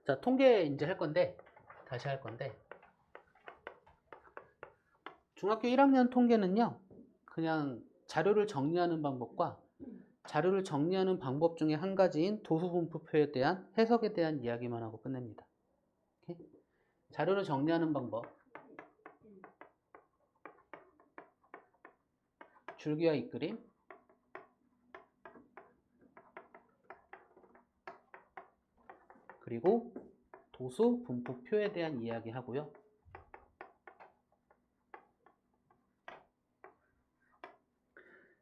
자, 통계 이제 할 건데, 다시 할 건데, 중학교 1학년 통계는요, 그냥 자료를 정리하는 방법과 자료를 정리하는 방법 중에 한 가지인 도수분포표에 대한 해석에 대한 이야기만 하고 끝냅니다. 오케이? 자료를 정리하는 방법, 줄기와 잇그림, 그리고 도수분포표에 대한 이야기 하고요.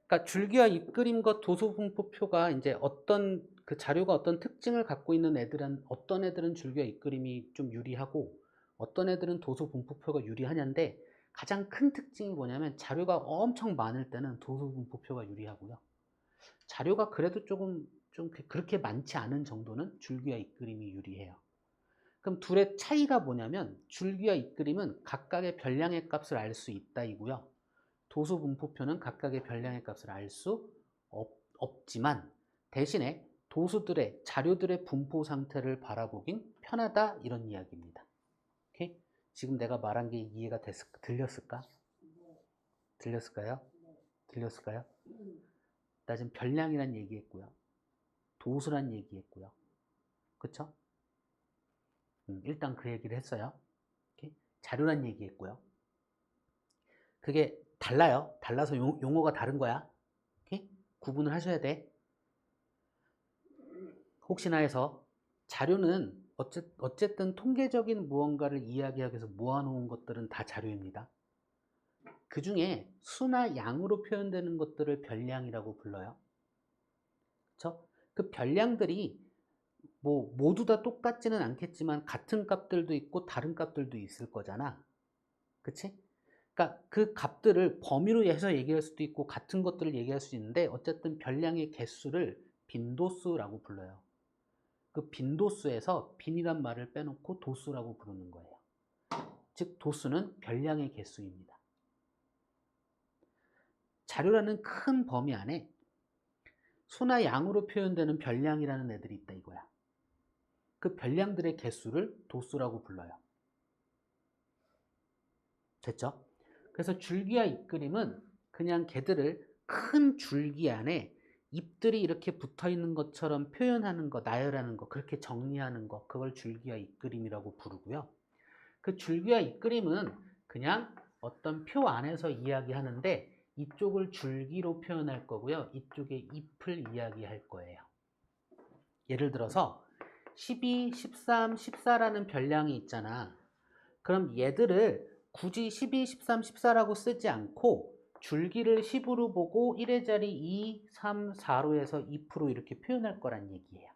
그러니까 줄기와 잇그림과 도수분포표가 이제 어떤 그 자료가 어떤 특징을 갖고 있는 애들은 어떤 애들은 줄기와 잇그림이 좀 유리하고 어떤 애들은 도수분포표가 유리하냐인데 가장 큰 특징이 뭐냐면 자료가 엄청 많을 때는 도수분포표가 유리하고요. 자료가 그래도 좀 그렇게 많지 않은 정도는 줄기와 잇그림이 유리해요. 그럼 둘의 차이가 뭐냐면 줄기와 잇그림은 각각의 별량의 값을 알 수 있다 이고요. 도수분포표는 각각의 별량의 값을 알 수 없지만 대신에 도수들의 자료들의 분포 상태를 바라보긴 편하다 이런 이야기입니다. 오케이? 지금 내가 말한 게 이해가 들렸을까? 들렸을까요? 들렸을까요? 나 지금 별량이란 얘기했고요. 도수란 얘기했고요. 그쵸? 일단 그 얘기를 했어요. 오케이? 자료란 얘기했고요. 그게 달라요. 달라서 용어가 다른 거야. 오케이? 구분을 하셔야 돼. 혹시나 해서 자료는 어쨌든 통계적인 무언가를 이야기하기 위해서 모아놓은 것들은 다 자료입니다. 그 중에 수나 양으로 표현되는 것들을 별량이라고 불러요. 그쵸? 그 별량들이 뭐 모두 다 똑같지는 않겠지만 같은 값들도 있고 다른 값들도 있을 거잖아. 그치? 그러니까 그 값들을 범위로 해서 얘기할 수도 있고 같은 것들을 얘기할 수 있는데 어쨌든 별량의 개수를 빈도수라고 불러요. 그 빈도수에서 빈이란 말을 빼놓고 도수라고 부르는 거예요. 즉 도수는 별량의 개수입니다. 자료라는 큰 범위 안에 수나 양으로 표현되는 별량이라는 애들이 있다 이거야. 그 별량들의 개수를 도수라고 불러요. 됐죠? 그래서 줄기와 잇그림은 그냥 걔들을 큰 줄기 안에 잎들이 이렇게 붙어 있는 것처럼 표현하는 거, 나열하는 거, 그렇게 정리하는 거, 그걸 줄기와 잇그림이라고 부르고요. 그 줄기와 잇그림은 그냥 어떤 표 안에서 이야기하는데 이쪽을 줄기로 표현할 거고요. 이쪽에 잎을 이야기할 거예요. 예를 들어서 12, 13, 14라는 별량이 있잖아. 그럼 얘들을 굳이 12, 13, 14라고 쓰지 않고 줄기를 10으로 보고 1의 자리 2, 3, 4로 해서 2% 이렇게 표현할 거란 얘기예요.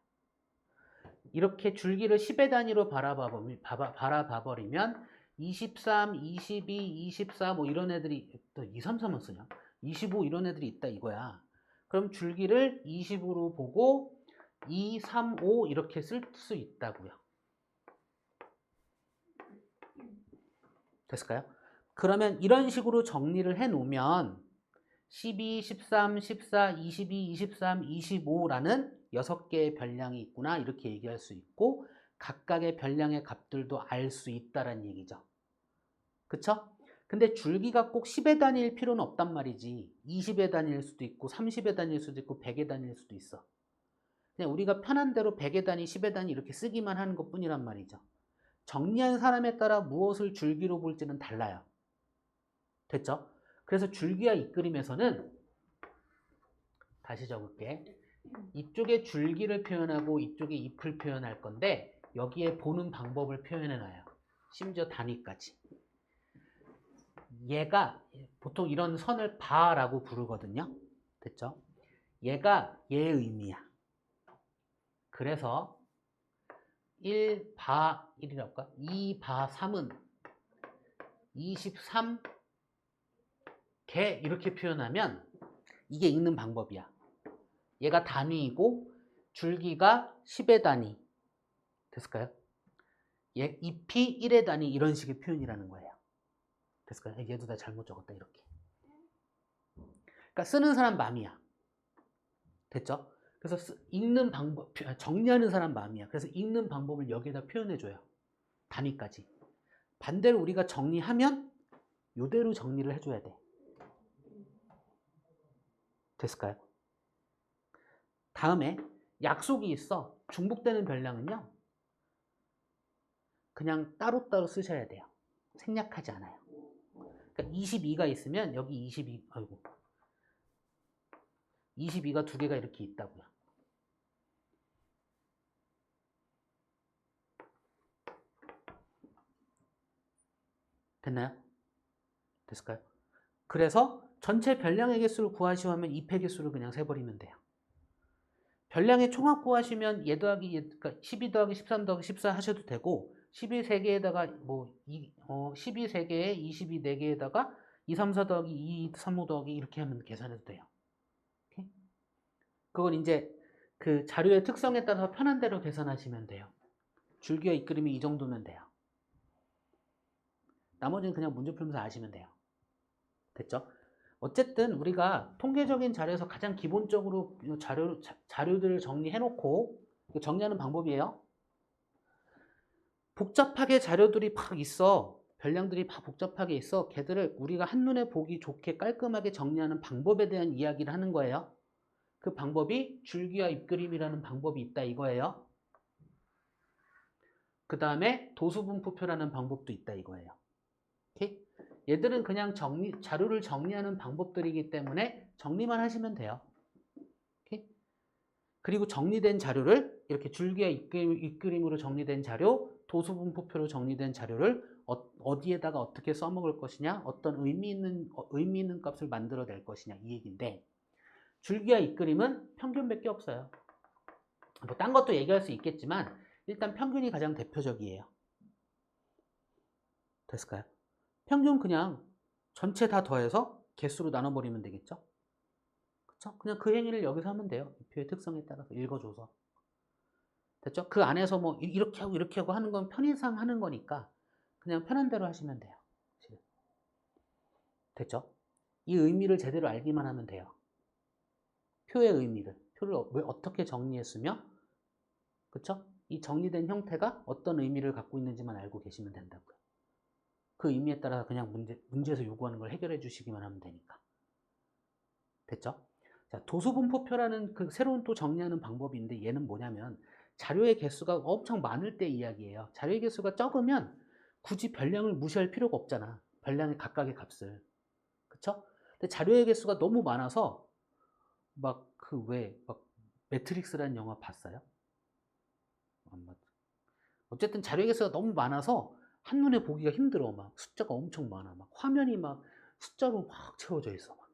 이렇게 줄기를 10의 단위로 바라봐 버리면 23, 22, 24 뭐 이런 애들이 또 2, 3, 3만 쓰냐? 25 이런 애들이 있다 이거야. 그럼 줄기를 20으로 보고 2, 3, 5 이렇게 쓸 수 있다고요. 됐을까요? 그러면 이런 식으로 정리를 해 놓으면 12, 13, 14, 22, 23, 25라는 6개의 별량이 있구나 이렇게 얘기할 수 있고 각각의 별량의 값들도 알 수 있다는 얘기죠. 그쵸? 근데 줄기가 꼭 10의 단위일 필요는 없단 말이지. 20의 단위일 수도 있고 30의 단위일 수도 있고 100의 단위일 수도 있어. 그냥 우리가 편한 대로 100의 단위, 10의 단위 이렇게 쓰기만 하는 것 뿐이란 말이죠. 정리한 사람에 따라 무엇을 줄기로 볼지는 달라요. 됐죠? 그래서 줄기와 잇그림에서는 다시 적을게. 이쪽에 줄기를 표현하고 이쪽에 잎을 표현할 건데 여기에 보는 방법을 표현해 놔요. 심지어 단위까지. 얘가 보통 이런 선을 바라고 부르거든요. 됐죠? 얘가 얘의 의미야. 그래서 1바 1이라고 할까? 2바 3은 23개 이렇게 표현하면 이게 읽는 방법이야. 얘가 단위이고 줄기가 10의 단위. 됐을까요? 잎이 1의 단위 이런 식의 표현이라는 거예요. 됐을까요? 얘도 다 잘못 적었다 이렇게. 그러니까 쓰는 사람 맘이야. 됐죠? 그래서 읽는 방법, 정리하는 사람 마음이야. 그래서 읽는 방법을 여기에다 표현해줘요. 단위까지. 반대로 우리가 정리하면 이대로 정리를 해줘야 돼. 됐을까요? 다음에 약속이 있어. 중복되는 별량은요. 그냥 따로따로 쓰셔야 돼요. 생략하지 않아요. 그러니까 22가 있으면 여기 22, 아이고. 22가 두 개가 이렇게 있다고요. 됐나요? 됐을까요? 그래서 전체 별량의 개수를 구하시오 하면 2패 개수를 그냥 세버리면 돼요. 별량의 총합 구하시면 얘 더하기 얘, 그러니까 12 더하기 13 더하기 14 하셔도 되고 12 3개에다가 뭐 12 3개에 22 4개에다가 2, 3, 4 더하기 2, 3, 5 더하기 이렇게 하면 계산해도 돼요. 오케이? 그건 이제 그 자료의 특성에 따라서 편한 대로 계산하시면 돼요. 줄기와 이끌림이 이 정도면 돼요. 나머지는 그냥 문제 풀면서 아시면 돼요. 됐죠? 어쨌든 우리가 통계적인 자료에서 가장 기본적으로 자료들을 정리해놓고 정리하는 방법이에요. 복잡하게 자료들이 막 있어. 별량들이 막 복잡하게 있어. 걔들을 우리가 한눈에 보기 좋게 깔끔하게 정리하는 방법에 대한 이야기를 하는 거예요. 그 방법이 줄기와 입그림이라는 방법이 있다 이거예요. 그 다음에 도수분포표라는 방법도 있다 이거예요. 오케이? 얘들은 그냥 자료를 정리하는 방법들이기 때문에 정리만 하시면 돼요. 오케이? 그리고 정리된 자료를 이렇게 줄기와 입그림으로 정리된 자료, 도수분포표로 정리된 자료를 어디에다가 어떻게 써먹을 것이냐, 어떤 의미 있는 값을 만들어낼 것이냐 이 얘기인데 줄기와 입그림은 평균밖에 없어요. 뭐 딴 것도 얘기할 수 있겠지만 일단 평균이 가장 대표적이에요. 됐을까요? 평균 그냥 전체 다 더해서 개수로 나눠버리면 되겠죠? 그쵸? 그냥 그 행위를 여기서 하면 돼요. 이 표의 특성에 따라서 읽어줘서. 됐죠? 그 안에서 뭐 이렇게 하고 하는 건 편의상 하는 거니까 그냥 편한 대로 하시면 돼요. 됐죠? 이 의미를 제대로 알기만 하면 돼요. 표의 의미를. 표를 왜 어떻게 정리했으며 그쵸? 이 정리된 형태가 어떤 의미를 갖고 있는지만 알고 계시면 된다고요. 그 의미에 따라서 그냥 문제에서 요구하는 걸 해결해 주시기만 하면 되니까. 됐죠? 자, 도수분포표라는 그 새로운 또 정리하는 방법인데 얘는 뭐냐면 자료의 개수가 엄청 많을 때 이야기예요. 자료의 개수가 적으면 굳이 별량을 무시할 필요가 없잖아. 별량의 각각의 값을. 그쵸? 근데 자료의 개수가 너무 많아서 막 막 매트릭스라는 영화 봤어요? 어쨌든 자료의 개수가 너무 많아서 한눈에 보기가 힘들어. 막 숫자가 엄청 많아. 막 화면이 막 숫자로 막 채워져 있어. 막.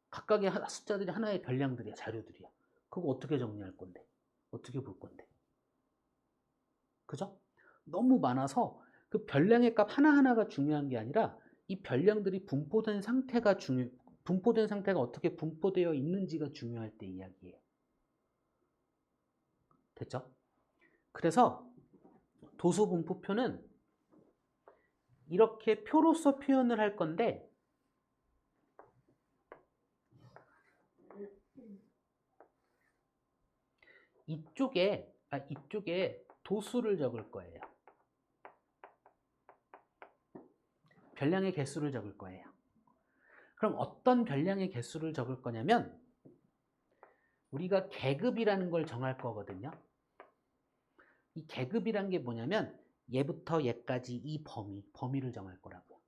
각각의 숫자들이 하나의 별량들이야, 자료들이야. 그거 어떻게 정리할 건데? 어떻게 볼 건데? 그죠? 너무 많아서 그 별량의 값 하나하나가 중요한 게 아니라 이 별량들이 분포된 상태가 분포된 상태가 어떻게 분포되어 있는지가 중요할 때 이야기예요. 됐죠? 그래서 도수분포표는 이렇게 표로서 표현을 할 건데 이쪽에 도수를 적을 거예요. 별량의 개수를 적을 거예요. 그럼 어떤 별량의 개수를 적을 거냐면 우리가 계급이라는 걸 정할 거거든요. 이 계급이란 게 뭐냐면 얘부터 얘까지 이 범위를 정할 거라고요.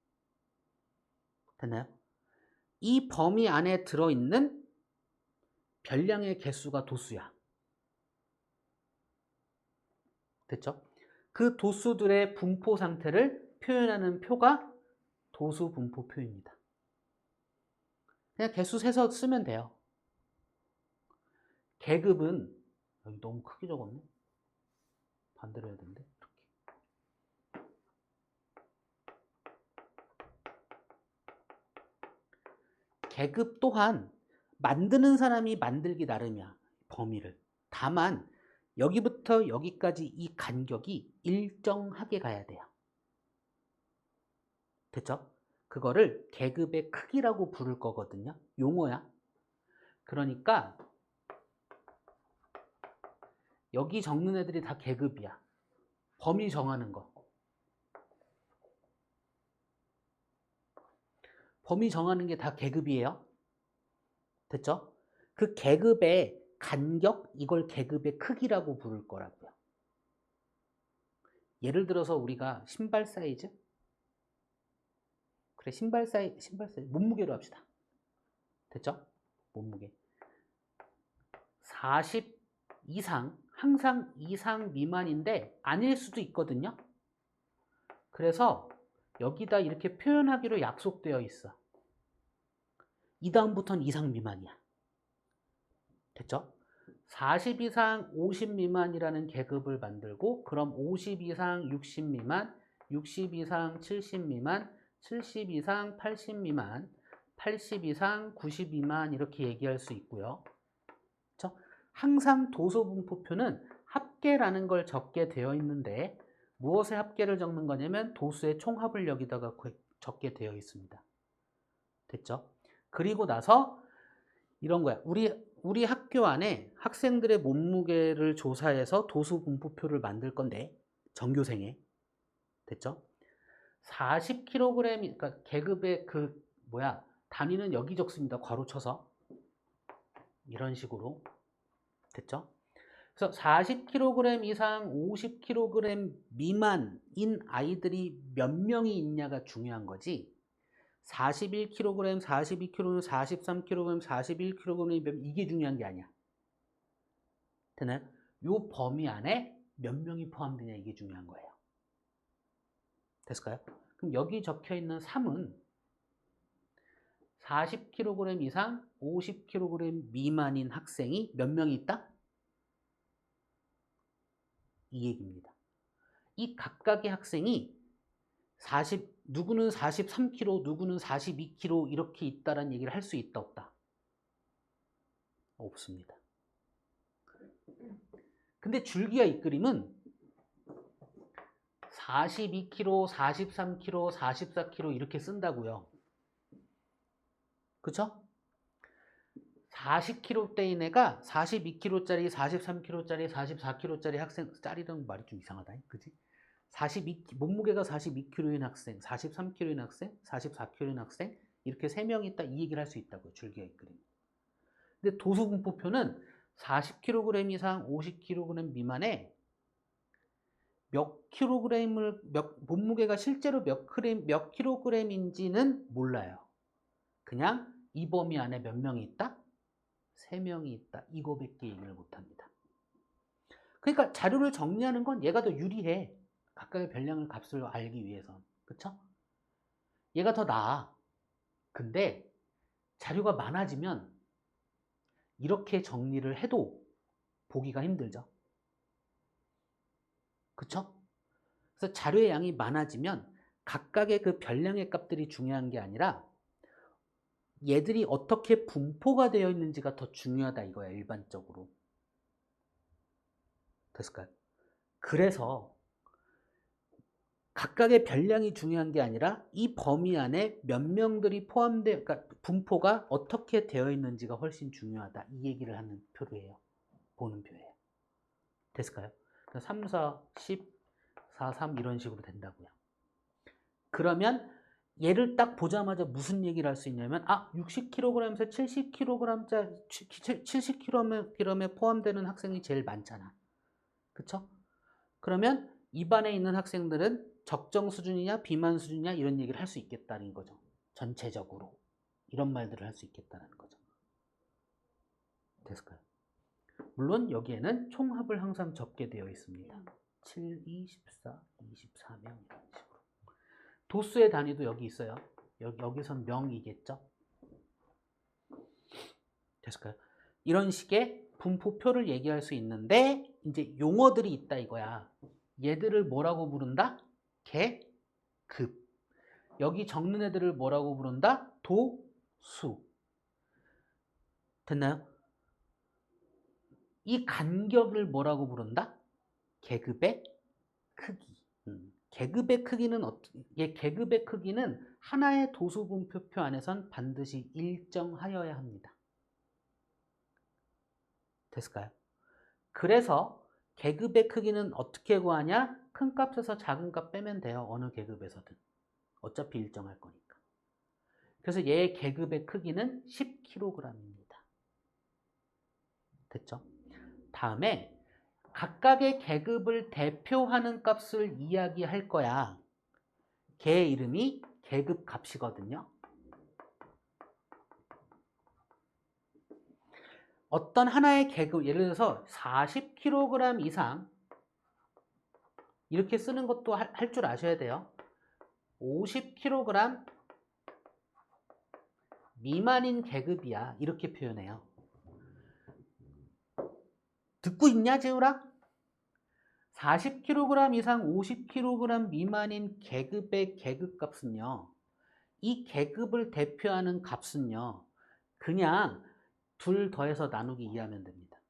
됐나요? 이 범위 안에 들어있는 별량의 개수가 도수야. 됐죠? 그 도수들의 분포 상태를 표현하는 표가 도수 분포 표입니다. 그냥 개수 세서 쓰면 돼요. 계급은 여기 너무 크게 적었네. 반대로 해야 되는데 이렇게. 계급 또한 만드는 사람이 만들기 나름이야. 범위를. 다만 여기부터 여기까지 이 간격이 일정하게 가야 돼요. 됐죠? 그거를 계급의 크기라고 부를 거거든요. 용어야. 그러니까 여기 적는 애들이 다 계급이야. 범위 정하는 거. 범위 정하는 게 다 계급이에요. 됐죠? 그 계급의 간격, 이걸 계급의 크기라고 부를 거라고요. 예를 들어서 우리가 신발 사이즈? 그래, 신발 사이즈, 몸무게로 합시다. 됐죠? 몸무게. 40 이상, 항상 이상 미만인데 아닐 수도 있거든요. 그래서 여기다 이렇게 표현하기로 약속되어 있어. 이 다음부터는 이상 미만이야. 됐죠? 40 이상 50 미만이라는 계급을 만들고, 그럼 50 이상 60 미만, 60 이상 70 미만, 70 이상 80 미만, 80 이상 90 미만 이렇게 얘기할 수 있고요. 그렇죠? 항상 도소분포표는 합계라는 걸 적게 되어 있는데 무엇의 합계를 적는 거냐면 도수의 총합을 여기다가 적게 되어 있습니다. 됐죠? 그리고 나서 이런 거야. 우리 학교 안에 학생들의 몸무게를 조사해서 도수분포표를 만들 건데, 전교생에. 됐죠? 40kg, 그러니까 계급의 단위는 여기 적습니다. 괄호 쳐서. 이런 식으로. 됐죠? 그래서 40kg 이상 50kg 미만인 아이들이 몇 명이 있냐가 중요한 거지, 41kg, 42kg, 43kg, 41kg 이게 중요한 게 아니야. 되나요? 요 범위 안에 몇 명이 포함되냐 이게 중요한 거예요. 됐을까요? 그럼 여기 적혀 있는 3은 40kg 이상 50kg 미만인 학생이 몇 명이 있다? 이 얘기입니다. 이 각각의 학생이 누구는 43kg, 누구는 42kg 이렇게 있다라는 얘기를 할 수 있다, 없다? 없습니다. 근데 줄기와 입그림은 42kg, 43kg, 44kg 이렇게 쓴다고요. 그쵸? 40kg대인 애가 42kg짜리, 43kg짜리, 44kg짜리 학생, 짜리라는 말이 좀 이상하다. 그치? 몸무게가 42kg인 학생, 43kg인 학생, 44kg인 학생 이렇게 3명이 있다 이 얘기를 할 수 있다고요. 줄기와 입그림. 근데 도수분포표는 40kg 이상 50kg 미만에 몸무게가 실제로 몇 킬로그램인지는 몰라요. 그냥 이 범위 안에 몇 명이 있다? 3명이 있다. 이거밖에 얘기를 못합니다. 그러니까 자료를 정리하는 건 얘가 더 유리해. 각각의 별량의 값을 알기 위해서. 그쵸? 얘가 더 나아. 근데 자료가 많아지면 이렇게 정리를 해도 보기가 힘들죠. 그쵸? 그래서 자료의 양이 많아지면 각각의 그 별량의 값들이 중요한 게 아니라 얘들이 어떻게 분포가 되어 있는지가 더 중요하다 이거야, 일반적으로. 됐을까요? 그래서 각각의 별량이 중요한 게 아니라 이 범위 안에 몇 명들이 그러니까 분포가 어떻게 되어 있는지가 훨씬 중요하다. 이 얘기를 하는 표로예요. 보는 표예요. 됐을까요? 3, 4, 10, 4, 3 이런 식으로 된다고요. 그러면 얘를 딱 보자마자 무슨 얘기를 할 수 있냐면 60kg에서 70kg에 포함되는 학생이 제일 많잖아. 그쵸? 그러면 입안에 있는 학생들은 적정 수준이냐 비만 수준이냐 이런 얘기를 할 수 있겠다는 거죠. 전체적으로 이런 말들을 할 수 있겠다는 거죠. 됐을까요? 물론 여기에는 총합을 항상 적게 되어 있습니다. 7, 2, 14, 24명 이런 식으로. 도수의 단위도 여기 있어요. 여기선 명이겠죠? 됐을까요? 이런 식의 분포표를 얘기할 수 있는데 이제 용어들이 있다 이거야. 얘들을 뭐라고 부른다? 계급. 여기 적는 애들을 뭐라고 부른다? 도수. 됐나요? 이 간격을 뭐라고 부른다? 계급의 크기. 계급의 크기는 하나의 도수분포표 안에선 반드시 일정하여야 합니다. 됐을까요? 그래서 계급의 크기는 어떻게 구하냐? 큰 값에서 작은 값 빼면 돼요. 어느 계급에서든. 어차피 일정할 거니까. 그래서 얘의 계급의 크기는 10kg입니다. 됐죠? 다음에 각각의 계급을 대표하는 값을 이야기할 거야. 걔 이름이 계급 값이거든요. 어떤 하나의 계급, 예를 들어서 40kg 이상 이렇게 쓰는 것도 할 줄 아셔야 돼요. 50kg 미만인 계급이야. 이렇게 표현해요. 듣고 있냐, 재우라? 40kg 이상 50kg 미만인 계급의 계급값은요. 이 계급을 대표하는 값은요. 그냥 둘 더해서 나누기 이해하면 됩니다.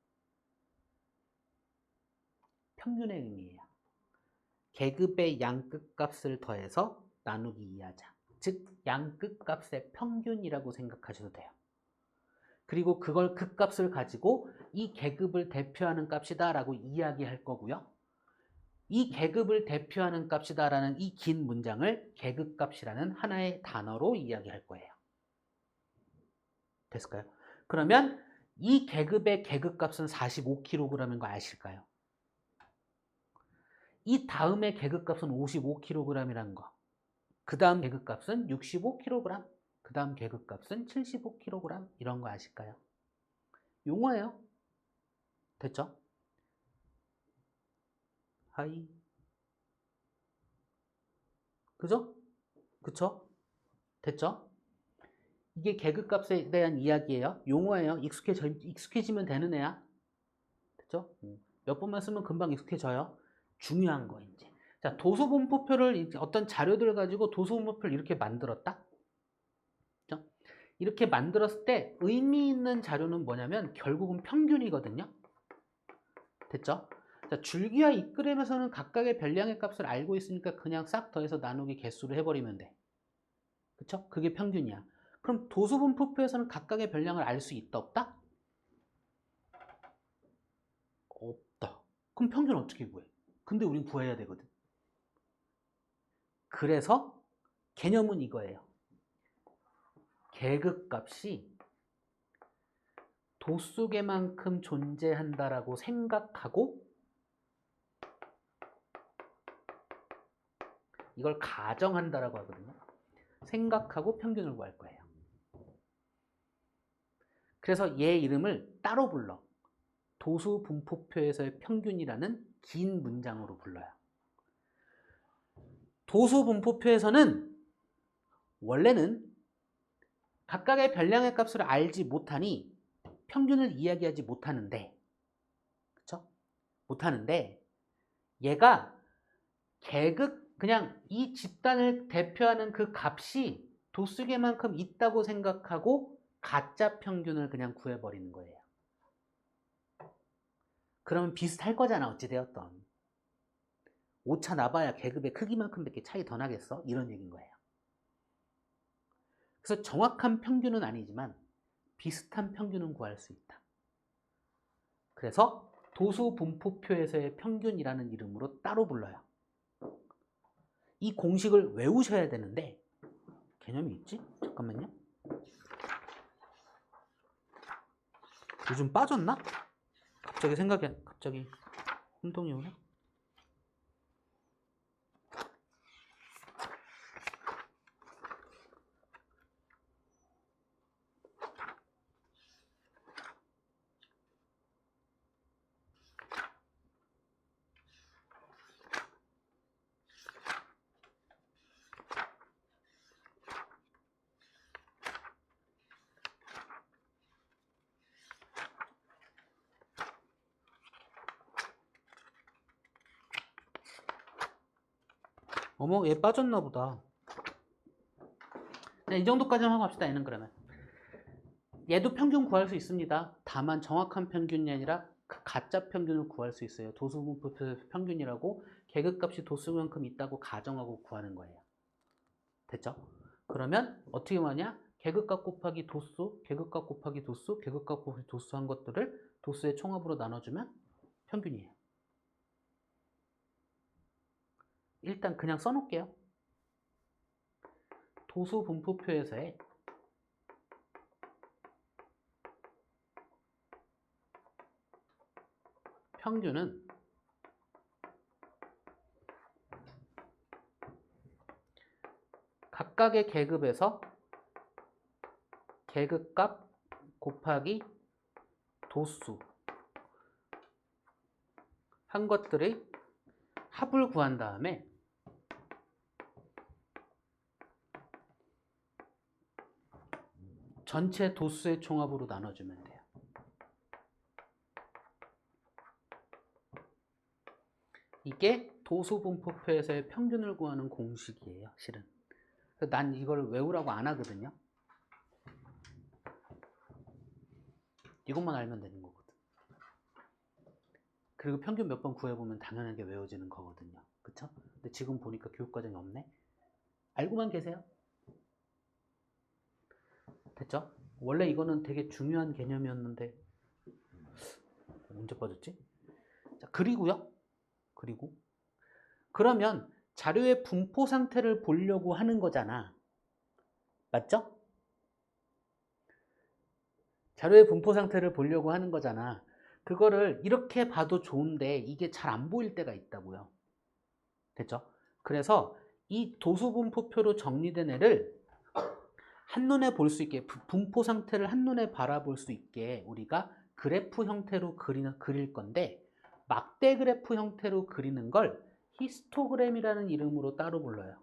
평균의 의미예요. 계급의 양끝값을 더해서 나누기 이해하자. 즉 양끝값의 평균이라고 생각하셔도 돼요. 그리고 그걸 그 값을 가지고 이 계급을 대표하는 값이다 라고 이야기할 거고요. 이 계급을 대표하는 값이다 라는 이 긴 문장을 계급값이라는 하나의 단어로 이야기할 거예요. 됐을까요? 그러면 이 계급의 계급값은 45kg인 거 아실까요? 이 다음의 계급값은 55kg이라는 거. 그 다음 계급값은 65kg. 그 다음 계급값은 75kg. 이런 거 아실까요? 용어예요. 됐죠? 하이. 그죠? 그쵸? 됐죠? 이게 계급값에 대한 이야기예요. 용어예요. 익숙해지면 되는 애야. 됐죠? 몇 번만 쓰면 금방 익숙해져요. 중요한 거 이제. 자, 도수분포표를 어떤 자료들을 가지고 도수분포표를 이렇게 만들었다. 그죠? 이렇게 만들었을 때 의미 있는 자료는 뭐냐면 결국은 평균이거든요. 됐죠? 자, 줄기와 이끌음에서는 각각의 별량의 값을 알고 있으니까 그냥 싹 더해서 나누기 개수를 해버리면 돼. 그쵸? 그게 평균이야. 그럼 도수분포표에서는 각각의 별량을 알 수 있다, 없다? 없다. 그럼 평균 어떻게 구해? 근데 우린 구해야 되거든. 그래서 개념은 이거예요. 계급값이 도수계만큼 존재한다라고 생각하고 이걸 가정한다라고 하거든요. 생각하고 평균을 구할 거예요. 그래서 얘 이름을 따로 불러. 도수분포표에서의 평균이라는 긴 문장으로 불러요. 도수분포표에서는 원래는 각각의 별량의 값을 알지 못하니 평균을 이야기하지 못하는데, 그쵸? 못하는데, 얘가 그냥 이 집단을 대표하는 그 값이 도수계만큼 있다고 생각하고 가짜 평균을 그냥 구해버리는 거예요. 그러면 비슷할 거잖아, 어찌되었던. 오차 나봐야 계급의 크기만큼밖에 차이 더 나겠어? 이런 얘기인 거예요. 그래서 정확한 평균은 아니지만 비슷한 평균은 구할 수 있다. 그래서 도수분포표에서의 평균이라는 이름으로 따로 불러요. 이 공식을 외우셔야 되는데 개념이 있지? 잠깐만요. 요즘 빠졌나? 갑자기 혼동이 오네. 어머, 얘 빠졌나 보다. 이 정도까지만 하고 합시다. 얘는 그러면 얘도 평균 구할 수 있습니다. 다만 정확한 평균이 아니라 가짜 평균을 구할 수 있어요. 도수분포 평균이라고 계급값이 도수만큼 있다고 가정하고 구하는 거예요. 됐죠? 그러면 어떻게 하냐? 계급값 곱하기 도수, 계급값 곱하기 도수, 계급값 곱하기 도수 한 것들을 도수의 총합으로 나눠주면 평균이에요. 일단 그냥 써놓을게요. 도수 분포표에서의 평균은 각각의 계급에서 계급값 곱하기 도수 한 것들의 합을 구한 다음에 전체 도수의 총합으로 나눠주면 돼요. 이게 도수분포표에서의 평균을 구하는 공식이에요, 실은. 난 이걸 외우라고 안 하거든요. 이것만 알면 되는 거거든. 그리고 평균 몇 번 구해보면 당연하게 외워지는 거거든요. 그쵸? 근데 지금 보니까 교육과정이 없네. 알고만 계세요. 됐죠? 원래 이거는 되게 중요한 개념이었는데 언제 빠졌지? 자, 그리고 그러면 자료의 분포 상태를 보려고 하는 거잖아. 맞죠? 자료의 분포 상태를 보려고 하는 거잖아. 그거를 이렇게 봐도 좋은데 이게 잘 안 보일 때가 있다고요. 됐죠? 그래서 이 도수분포표로 정리된 애를 한눈에 볼 수 있게, 분포 상태를 한눈에 바라볼 수 있게 우리가 그래프 형태로 그릴 건데, 막대 그래프 형태로 그리는 걸 히스토그램이라는 이름으로 따로 불러요.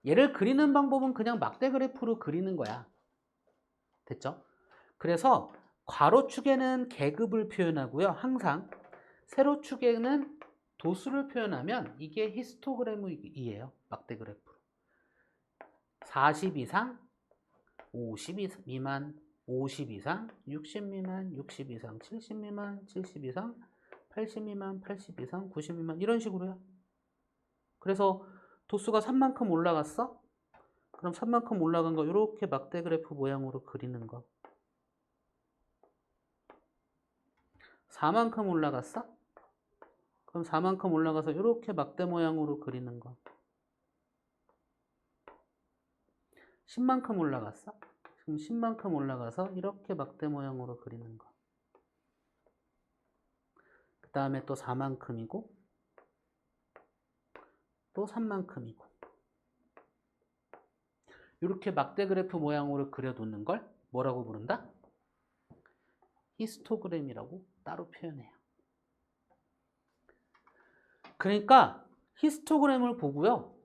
얘를 그리는 방법은 그냥 막대 그래프로 그리는 거야. 됐죠? 그래서 괄호축에는 계급을 표현하고요. 항상 세로축에는 도수를 표현하면 이게 히스토그램이에요. 막대 그래프. 40 이상, 50 미만, 50 이상, 60 미만, 60 이상, 70 미만, 70 이상, 80 미만, 80 이상, 90 미만 이런 식으로요. 그래서 도수가 3만큼 올라갔어? 그럼 3만큼 올라간 거 이렇게 막대 그래프 모양으로 그리는 거. 4만큼 올라갔어? 그럼 4만큼 올라가서 이렇게 막대 모양으로 그리는 거. 10만큼 올라갔어? 그럼 10만큼 올라가서 이렇게 막대 모양으로 그리는 거. 그 다음에 또 4만큼이고 또 3만큼이고 이렇게 막대 그래프 모양으로 그려놓는 걸 뭐라고 부른다? 히스토그램이라고 따로 표현해요. 그러니까 히스토그램을 보고요.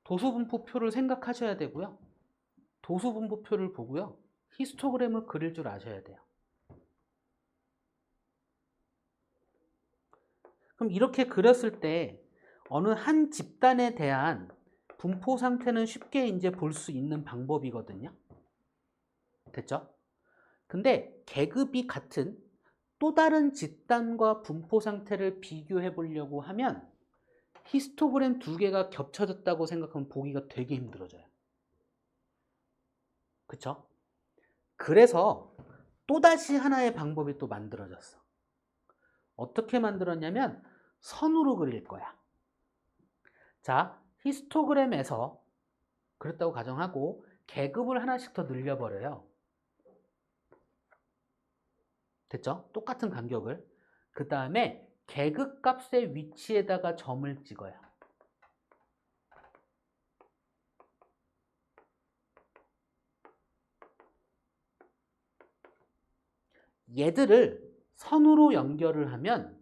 도수분포표를 생각하셔야 되고요. 도수분포표를 보고요. 히스토그램을 그릴 줄 아셔야 돼요. 그럼 이렇게 그렸을 때 어느 한 집단에 대한 분포 상태는 쉽게 이제 볼 수 있는 방법이거든요. 됐죠? 근데 계급이 같은 또 다른 집단과 분포 상태를 비교해 보려고 하면 히스토그램 두 개가 겹쳐졌다고 생각하면 보기가 되게 힘들어져요. 그쵸? 그래서 또다시 하나의 방법이 또 만들어졌어. 어떻게 만들었냐면 선으로 그릴 거야. 자, 히스토그램에서 그랬다고 가정하고 계급을 하나씩 더 늘려버려요. 됐죠? 똑같은 간격을. 그 다음에 계급 값의 위치에다가 점을 찍어요. 얘들을 선으로 연결을 하면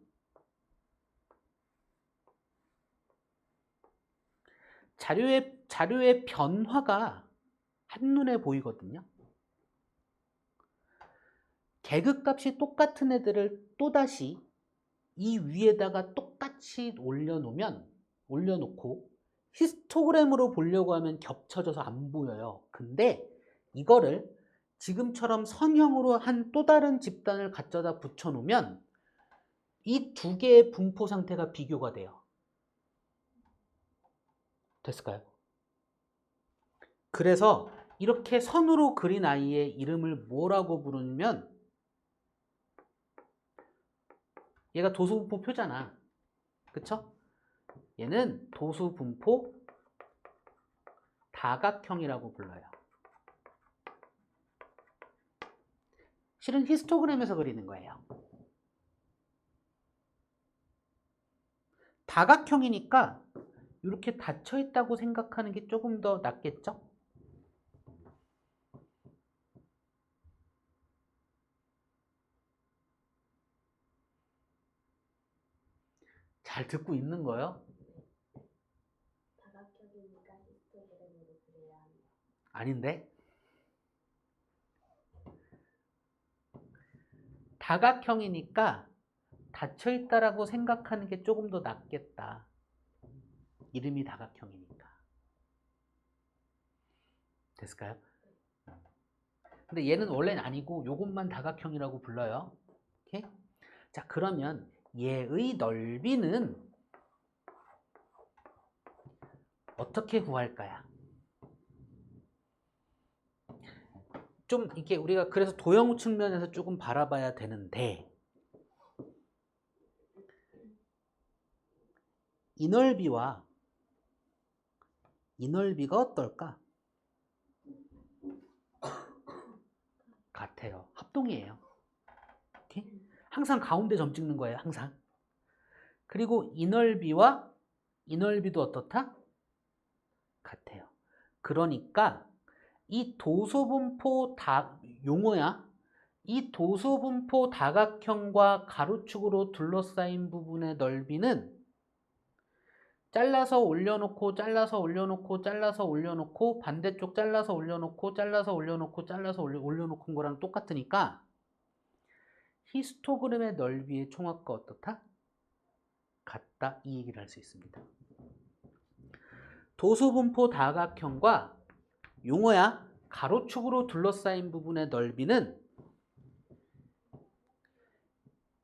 자료의 변화가 한눈에 보이거든요. 계급값이 똑같은 애들을 또다시 이 위에다가 똑같이 올려놓고 히스토그램으로 보려고 하면 겹쳐져서 안 보여요. 근데 이거를 지금처럼 선형으로 한 또 다른 집단을 갖다가 붙여놓으면 이 두 개의 분포 상태가 비교가 돼요. 됐을까요? 그래서 이렇게 선으로 그린 아이의 이름을 뭐라고 부르냐면 얘가 도수분포 표잖아. 그쵸? 얘는 도수분포 다각형이라고 불러요. 실은 히스토그램에서 그리는 거예요. 다각형이니까 이렇게 닫혀 있다고 생각하는 게 조금 더 낫겠죠? 잘 듣고 있는 거요? 다각형이니까 히스토그램으로 그려야 한다. 아닌데? 다각형이니까 닫혀 있다라고 생각하는 게 조금 더 낫겠다. 이름이 다각형이니까. 됐을까요? 근데 얘는 원래는 아니고 요것만 다각형이라고 불러요. 오케이? 자, 그러면 얘의 넓이는 어떻게 구할까요? 좀 이게 우리가 그래서 도형 측면에서 조금 바라봐야 되는데 이 넓이와 이 넓이가 어떨까? 같아요. 합동이에요. 오케이? 항상 가운데 점 찍는 거예요. 항상. 그리고 이 넓이와 이 넓이도 어떻다? 같아요. 그러니까 이 도소분포 용어야. 이 도소분포 다각형과 가로축으로 둘러싸인 부분의 넓이는 잘라서 올려놓고 잘라서 올려놓고 잘라서 올려놓고 반대쪽 잘라서 올려놓고 잘라서 올려놓고 잘라서 올려놓은 거랑 똑같으니까 히스토그램의 넓이의 총합과 어떻다? 같다. 이 얘기를 할 수 있습니다. 도수분포 다각형과 용어야 가로축으로 둘러싸인 부분의 넓이는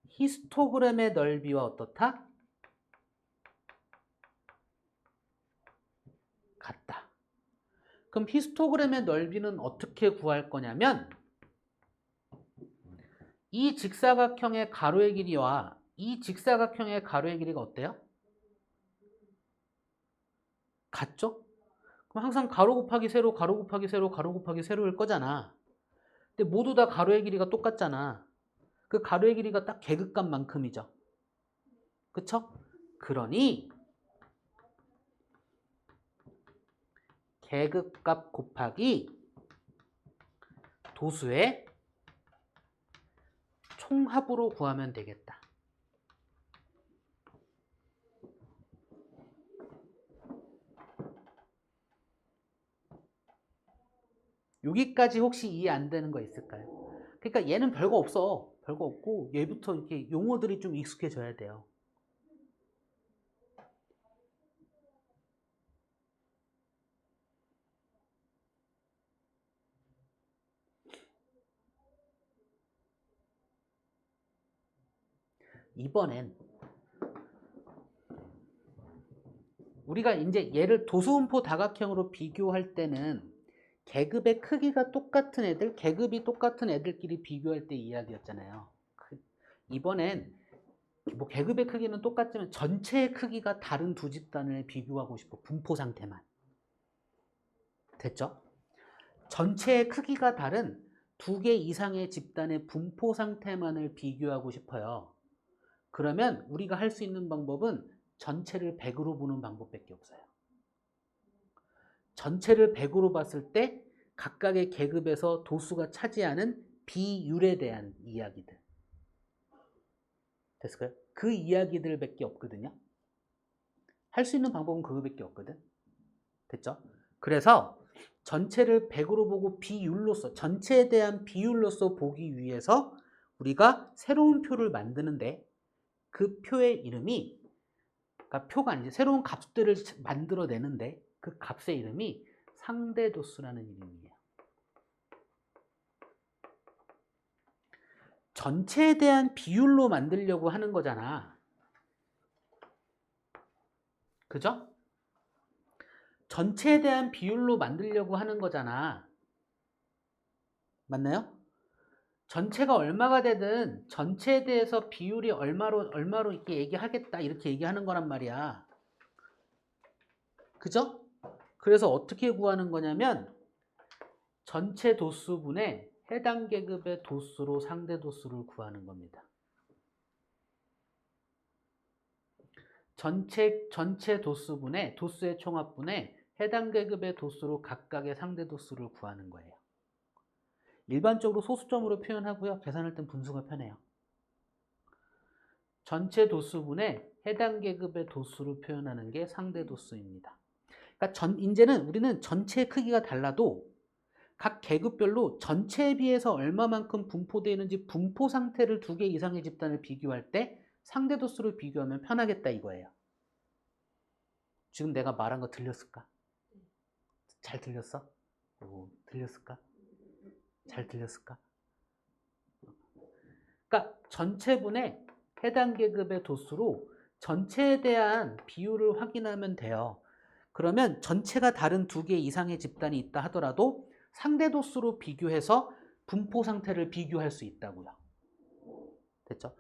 히스토그램의 넓이와 어떻다? 같다. 그럼 히스토그램의 넓이는 어떻게 구할 거냐면 이 직사각형의 가로의 길이와 이 직사각형의 가로의 길이가 어때요? 같죠? 그럼 항상 가로 곱하기 세로, 가로 곱하기 세로, 가로 곱하기 세로일 거잖아. 근데 모두 다 가로의 길이가 똑같잖아. 그 가로의 길이가 딱 계급값만큼이죠. 그쵸? 그러니 계급값 곱하기 도수의 총합으로 구하면 되겠다. 여기까지 혹시 이해 안 되는 거 있을까요? 그러니까 얘는 별거 없어. 별거 없고 얘부터 이렇게 용어들이 좀 익숙해져야 돼요. 이번엔 우리가 이제 얘를 도수분포 다각형으로 비교할 때는 계급의 크기가 똑같은 애들, 계급이 똑같은 애들끼리 비교할 때 이야기였잖아요. 이번엔 뭐 계급의 크기는 똑같지만 전체의 크기가 다른 두 집단을 비교하고 싶어. 분포 상태만. 됐죠? 전체의 크기가 다른 두 개 이상의 집단의 분포 상태만을 비교하고 싶어요. 그러면 우리가 할 수 있는 방법은 전체를 100으로 보는 방법밖에 없어요. 전체를 100으로 봤을 때 각각의 계급에서 도수가 차지하는 비율에 대한 이야기들. 됐을까요? 그 이야기들밖에 없거든요. 할 수 있는 방법은 그거밖에 없거든. 됐죠? 그래서 전체를 100으로 보고 비율로서, 전체에 대한 비율로서 보기 위해서 우리가 새로운 표를 만드는데 그 표의 이름이, 그러니까 표가 아니지, 새로운 값들을 만들어내는데 그 값의 이름이 상대도수라는 이름이에요. 전체에 대한 비율로 만들려고 하는 거잖아. 그죠? 전체에 대한 비율로 만들려고 하는 거잖아. 맞나요? 전체가 얼마가 되든 전체에 대해서 비율이 얼마로 이렇게 얘기하겠다 이렇게 얘기하는 거란 말이야. 그죠? 그래서 어떻게 구하는 거냐면 전체 도수분의 해당 계급의 도수로 상대 도수를 구하는 겁니다. 전체 도수분의 도수의 총합분의 해당 계급의 도수로 각각의 상대 도수를 구하는 거예요. 일반적으로 소수점으로 표현하고요. 계산할 땐 분수가 편해요. 전체 도수분의 해당 계급의 도수를 표현하는 게 상대 도수입니다. 그러니까 이제는 우리는 전체 크기가 달라도 각 계급별로 전체에 비해서 얼마만큼 분포되어 있는지 분포 상태를 2개 이상의 집단을 비교할 때 상대 도수를 비교하면 편하겠다 이거예요. 지금 내가 말한 거 들렸을까? 잘 들렸어? 들렸을까? 잘 들렸을까? 그러니까 전체분의 해당 계급의 도수로 전체에 대한 비율을 확인하면 돼요. 그러면 전체가 다른 2개 이상의 집단이 있다 하더라도 상대 도수로 비교해서 분포 상태를 비교할 수 있다고요. 됐죠?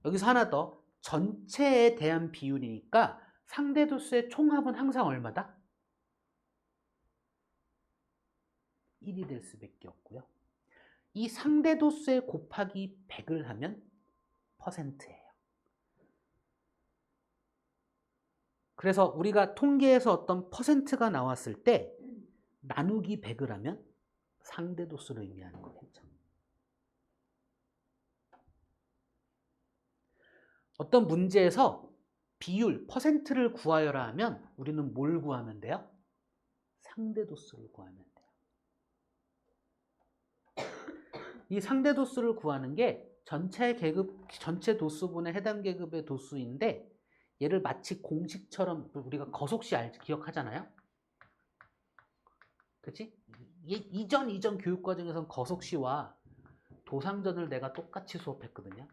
여기서 하나 더. 전체에 대한 비율이니까 상대 도수의 총합은 항상 얼마다? 1이 될 수밖에 없고요. 이 상대 도수에 곱하기 100을 하면 퍼센트예요. 그래서 우리가 통계에서 어떤 퍼센트가 나왔을 때 나누기 100을 하면 상대 도수를 의미하는 거겠죠. 어떤 문제에서 비율, 퍼센트를 구하여라 하면 우리는 뭘 구하면 돼요? 상대 도수를 구하면 돼요. 이 상대 도수를 구하는 게 전체 도수분의 해당 계급의 도수인데 얘를 마치 공식처럼 우리가 거속시 기억하잖아요. 그치? 이전 교육과정에서는 거속시와 도상전을 내가 똑같이 수업했거든요.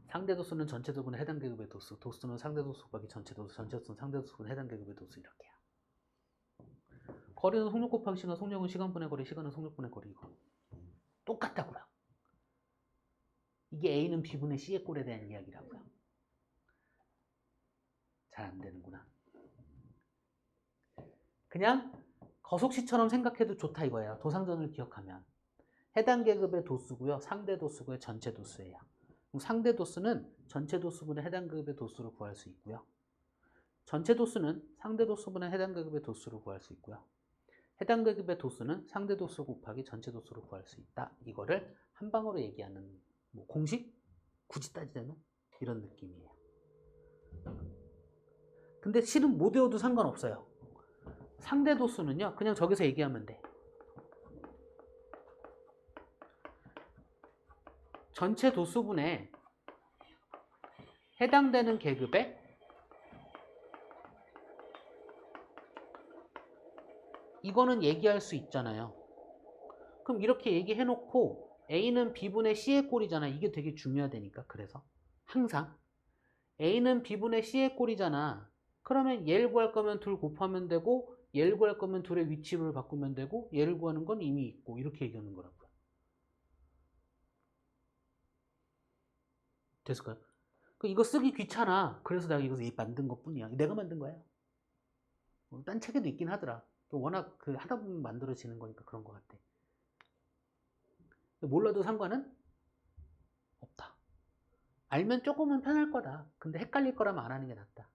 상대 도수는 전체 도분의 해당 계급의 도수, 도수는 상대 도수 곱하기 전체 도수, 전체 도수는 상대 도수분 해당 계급의 도수 이렇게요. 거리는 속력 곱하기 시간, 속력은 시간분의 거리, 시간은 속력분의 거리 이거 똑같다고요. 이게 A는 B분의 C의 꼴에 대한 이야기라고요. 잘 안 되는구나. 그냥 거속시처럼 생각해도 좋다 이거예요. 도상전을 기억하면. 해당 계급의 도수고요. 상대 도수고요. 전체 도수예요. 상대 도수는 전체 도수분의 해당 계급의 도수를 구할 수 있고요. 전체 도수는 상대 도수분의 해당 계급의 도수를 구할 수 있고요. 해당 계급의 도수는 상대 도수 곱하기 전체 도수를 구할 수 있다. 이거를 한 방으로 얘기하는 공식? 굳이 따지자면 이런 느낌이에요. 근데 실은 못 외워도 상관없어요. 상대 도수는요. 그냥 저기서 얘기하면 돼. 전체 도수분에 해당되는 계급에 이거는 얘기할 수 있잖아요. 그럼 이렇게 얘기해놓고 A는 B분의 C의 꼴이잖아. 이게 되게 중요하다니까. 그래서 항상 A는 B분의 C의 꼴이잖아. 그러면 얘를 구할 거면 둘 곱하면 되고 얘를 구할 거면 둘의 위치를 바꾸면 되고 얘를 구하는 건 이미 있고 이렇게 얘기하는 거라고요. 됐을까요? 이거 쓰기 귀찮아. 그래서 내가 이거 만든 것 뿐이야. 내가 만든 거야. 딴 책에도 있긴 하더라. 워낙 하다 보면 만들어지는 거니까 그런 것 같아. 몰라도 상관은 없다. 알면 조금은 편할 거다. 근데 헷갈릴 거라면 안 하는 게 낫다.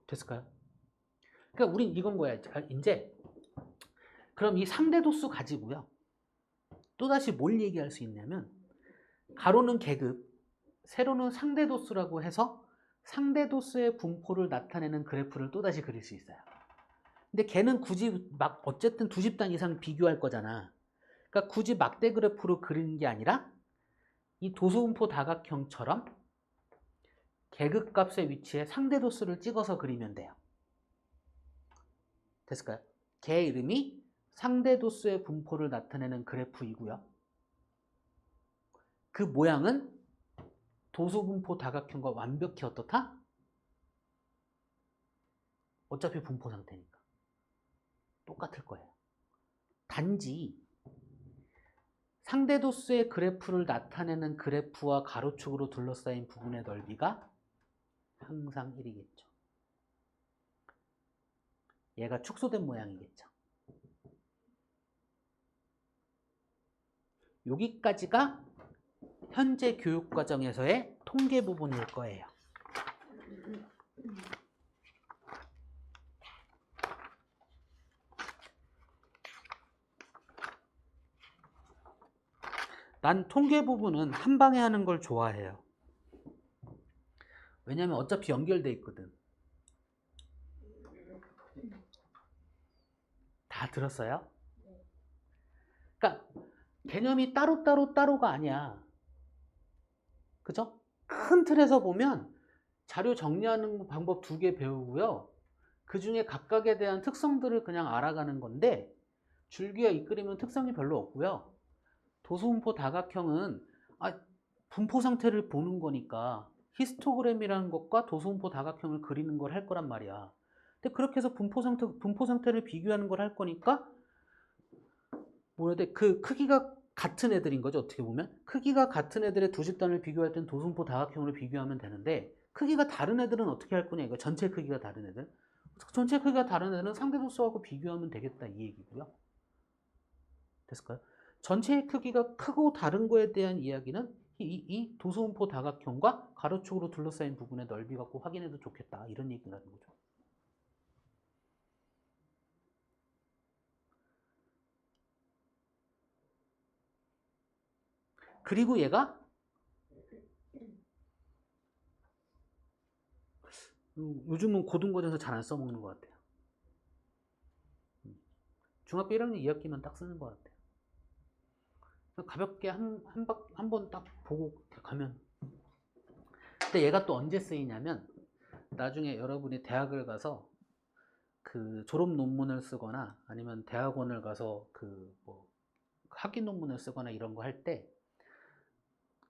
됐을까요? 그러니까 우린 이건 거야. 이제 그럼 이 상대 도수 가지고요. 또다시 뭘 얘기할 수 있냐면 가로는 계급, 세로는 상대 도수라고 해서 상대 도수의 분포를 나타내는 그래프를 또다시 그릴 수 있어요. 근데 걔는 굳이 어쨌든 두 집단 이상 비교할 거잖아. 그러니까 굳이 막대 그래프로 그리는 게 아니라 이 도수분포 다각형처럼 계급값의 위치에 상대 도수를 찍어서 그리면 돼요. 됐을까요? 걔 이름이 상대 도수의 분포를 나타내는 그래프이고요. 그 모양은 도수분포 다각형과 완벽히 어떻다? 어차피 분포 상태니까. 똑같을 거예요. 단지 상대 도수의 그래프를 나타내는 그래프와 가로축으로 둘러싸인 부분의 넓이가 항상 1이겠죠. 얘가 축소된 모양이겠죠. 여기까지가 현재 교육과정에서의 통계 부분일 거예요. 난 통계 부분은 한 방에 하는 걸 좋아해요. 왜냐면 어차피 연결돼 있거든. 다 들었어요? 그러니까 개념이 따로가 아니야. 그죠? 큰 틀에서 보면 자료 정리하는 방법 2개 배우고요. 그 중에 각각에 대한 특성들을 그냥 알아가는 건데, 줄기와 이끌림은 특성이 별로 없고요. 도수분포 다각형은 분포 상태를 보는 거니까 히스토그램이라는 것과 도수분포 다각형을 그리는 걸 할 거란 말이야. 근데 그렇게 해서 분포 상태를 비교하는 걸 할 거니까 뭐라 해야 돼? 그 크기가 같은 애들인 거죠. 어떻게 보면 크기가 같은 애들의 두 집단을 비교할 땐 도수분포 다각형으로 비교하면 되는데, 크기가 다른 애들은 어떻게 할 거냐, 이거 전체 크기가 다른 애들. 전체 크기가 다른 애들은 상대 도수하고 비교하면 되겠다, 이 얘기고요. 됐을까요? 전체의 크기가 크고 다른 거에 대한 이야기는 이 도수분포 다각형과 가로축으로 둘러싸인 부분의 넓이 갖고 확인해도 좋겠다, 이런 얘기를 하는 거죠. 그리고 얘가 요즘은 고등고등에서 잘 안 써먹는 것 같아요. 중학교 1학년 2학기만 딱 쓰는 것 같아요. 가볍게 한 번 딱 보고 가면. 근데 얘가 또 언제 쓰이냐면, 나중에 여러분이 대학을 가서 그 졸업 논문을 쓰거나 아니면 대학원을 가서 그 뭐 학위 논문을 쓰거나 이런 거 할 때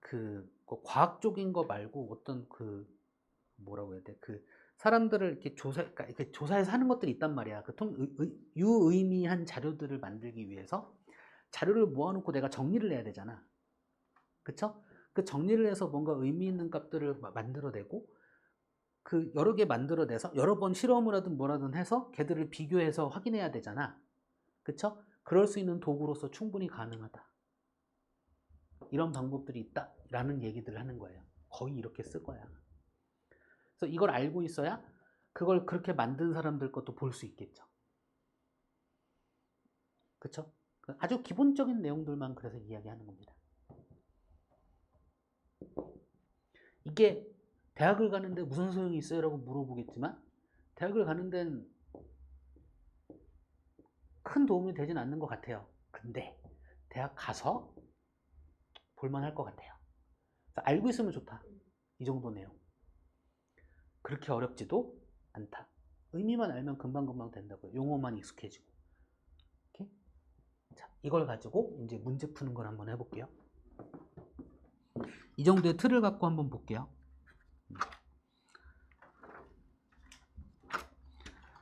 그 과학적인 거 말고 어떤 그 뭐라고 해야 돼? 그 사람들을 이렇게 그러니까 이렇게 조사해서 하는 것들이 있단 말이야. 그 유의미한 자료들을 만들기 위해서 자료를 모아놓고 내가 정리를 해야 되잖아. 그쵸? 그 정리를 해서 뭔가 의미 있는 값들을 만들어내고, 그 여러 개 만들어내서 여러 번 실험을 하든 뭐라든 해서 걔들을 비교해서 확인해야 되잖아. 그쵸? 그럴 수 있는 도구로서 충분히 가능하다. 이런 방법들이 있다라는 얘기들을 하는 거예요. 거의 이렇게 쓸 거야. 그래서 이걸 알고 있어야 그걸 그렇게 만든 사람들 것도 볼 수 있겠죠. 그쵸? 아주 기본적인 내용들만 그래서 이야기하는 겁니다. 이게 대학을 가는데 무슨 소용이 있어요? 라고 물어보겠지만, 대학을 가는 데는 큰 도움이 되진 않는 것 같아요. 근데 대학 가서 볼만할 것 같아요. 알고 있으면 좋다. 이 정도 내용. 그렇게 어렵지도 않다. 의미만 알면 금방금방 된다고요. 용어만 익숙해지고. 오케이? 자, 이걸 가지고 이제 문제 푸는 걸 한번 해볼게요. 이 정도의 틀을 갖고 한번 볼게요.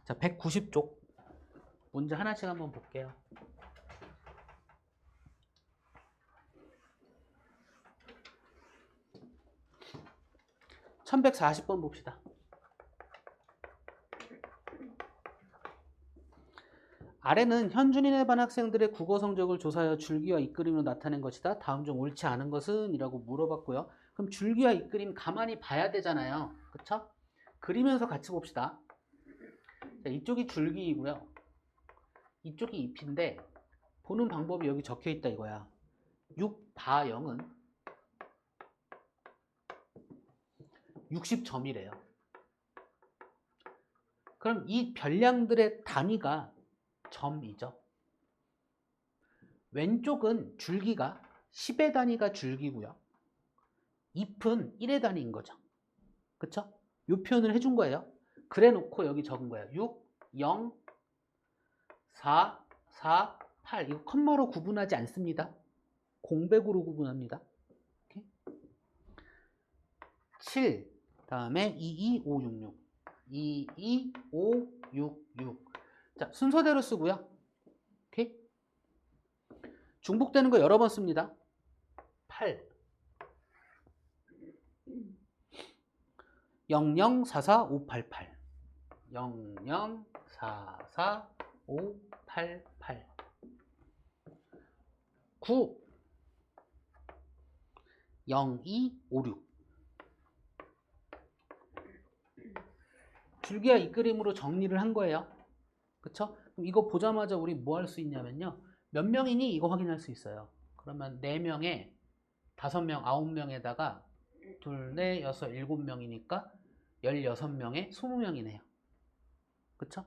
자, 190쪽 문제 하나씩 한번 볼게요. 1140번 봅시다. 아래는 현준인에 반 학생들의 국어 성적을 조사하여 줄기와 이끌림으로 나타낸 것이다. 다음 중 옳지 않은 것은? 이라고 물어봤고요. 그럼 줄기와 이끌림 가만히 봐야 되잖아요. 그쵸? 그리면서 같이 봅시다. 자, 이쪽이 줄기이고요. 이쪽이 잎인데, 보는 방법이 여기 적혀 있다 이거야. 6바형은 60점이래요. 그럼 이 별량들의 단위가 점이죠. 왼쪽은 줄기가 10의 단위가 줄기고요. 잎은 1의 단위인 거죠. 그쵸? 이 표현을 해준 거예요. 그래 놓고 여기 적은 거예요. 6, 0, 4, 4, 8. 이거 컴마로 구분하지 않습니다. 공백으로 구분합니다. 오케이? 7, 다음에 2, 2, 5, 6, 6. 2, 2, 5, 6, 6. 자, 순서대로 쓰고요. 오케이? 중복되는 거 여러 번 씁니다. 8. 0044588. 0044588. 9. 0256. 줄기와 이끌림으로 정리를 한 거예요. 그쵸? 그럼 이거 보자마자 우리 뭐 할 수 있냐면요. 몇 명이니? 이거 확인할 수 있어요. 그러면 4명에 5명, 9명에다가 2, 4, 6, 7명이니까 16명에 20명이네요. 그쵸?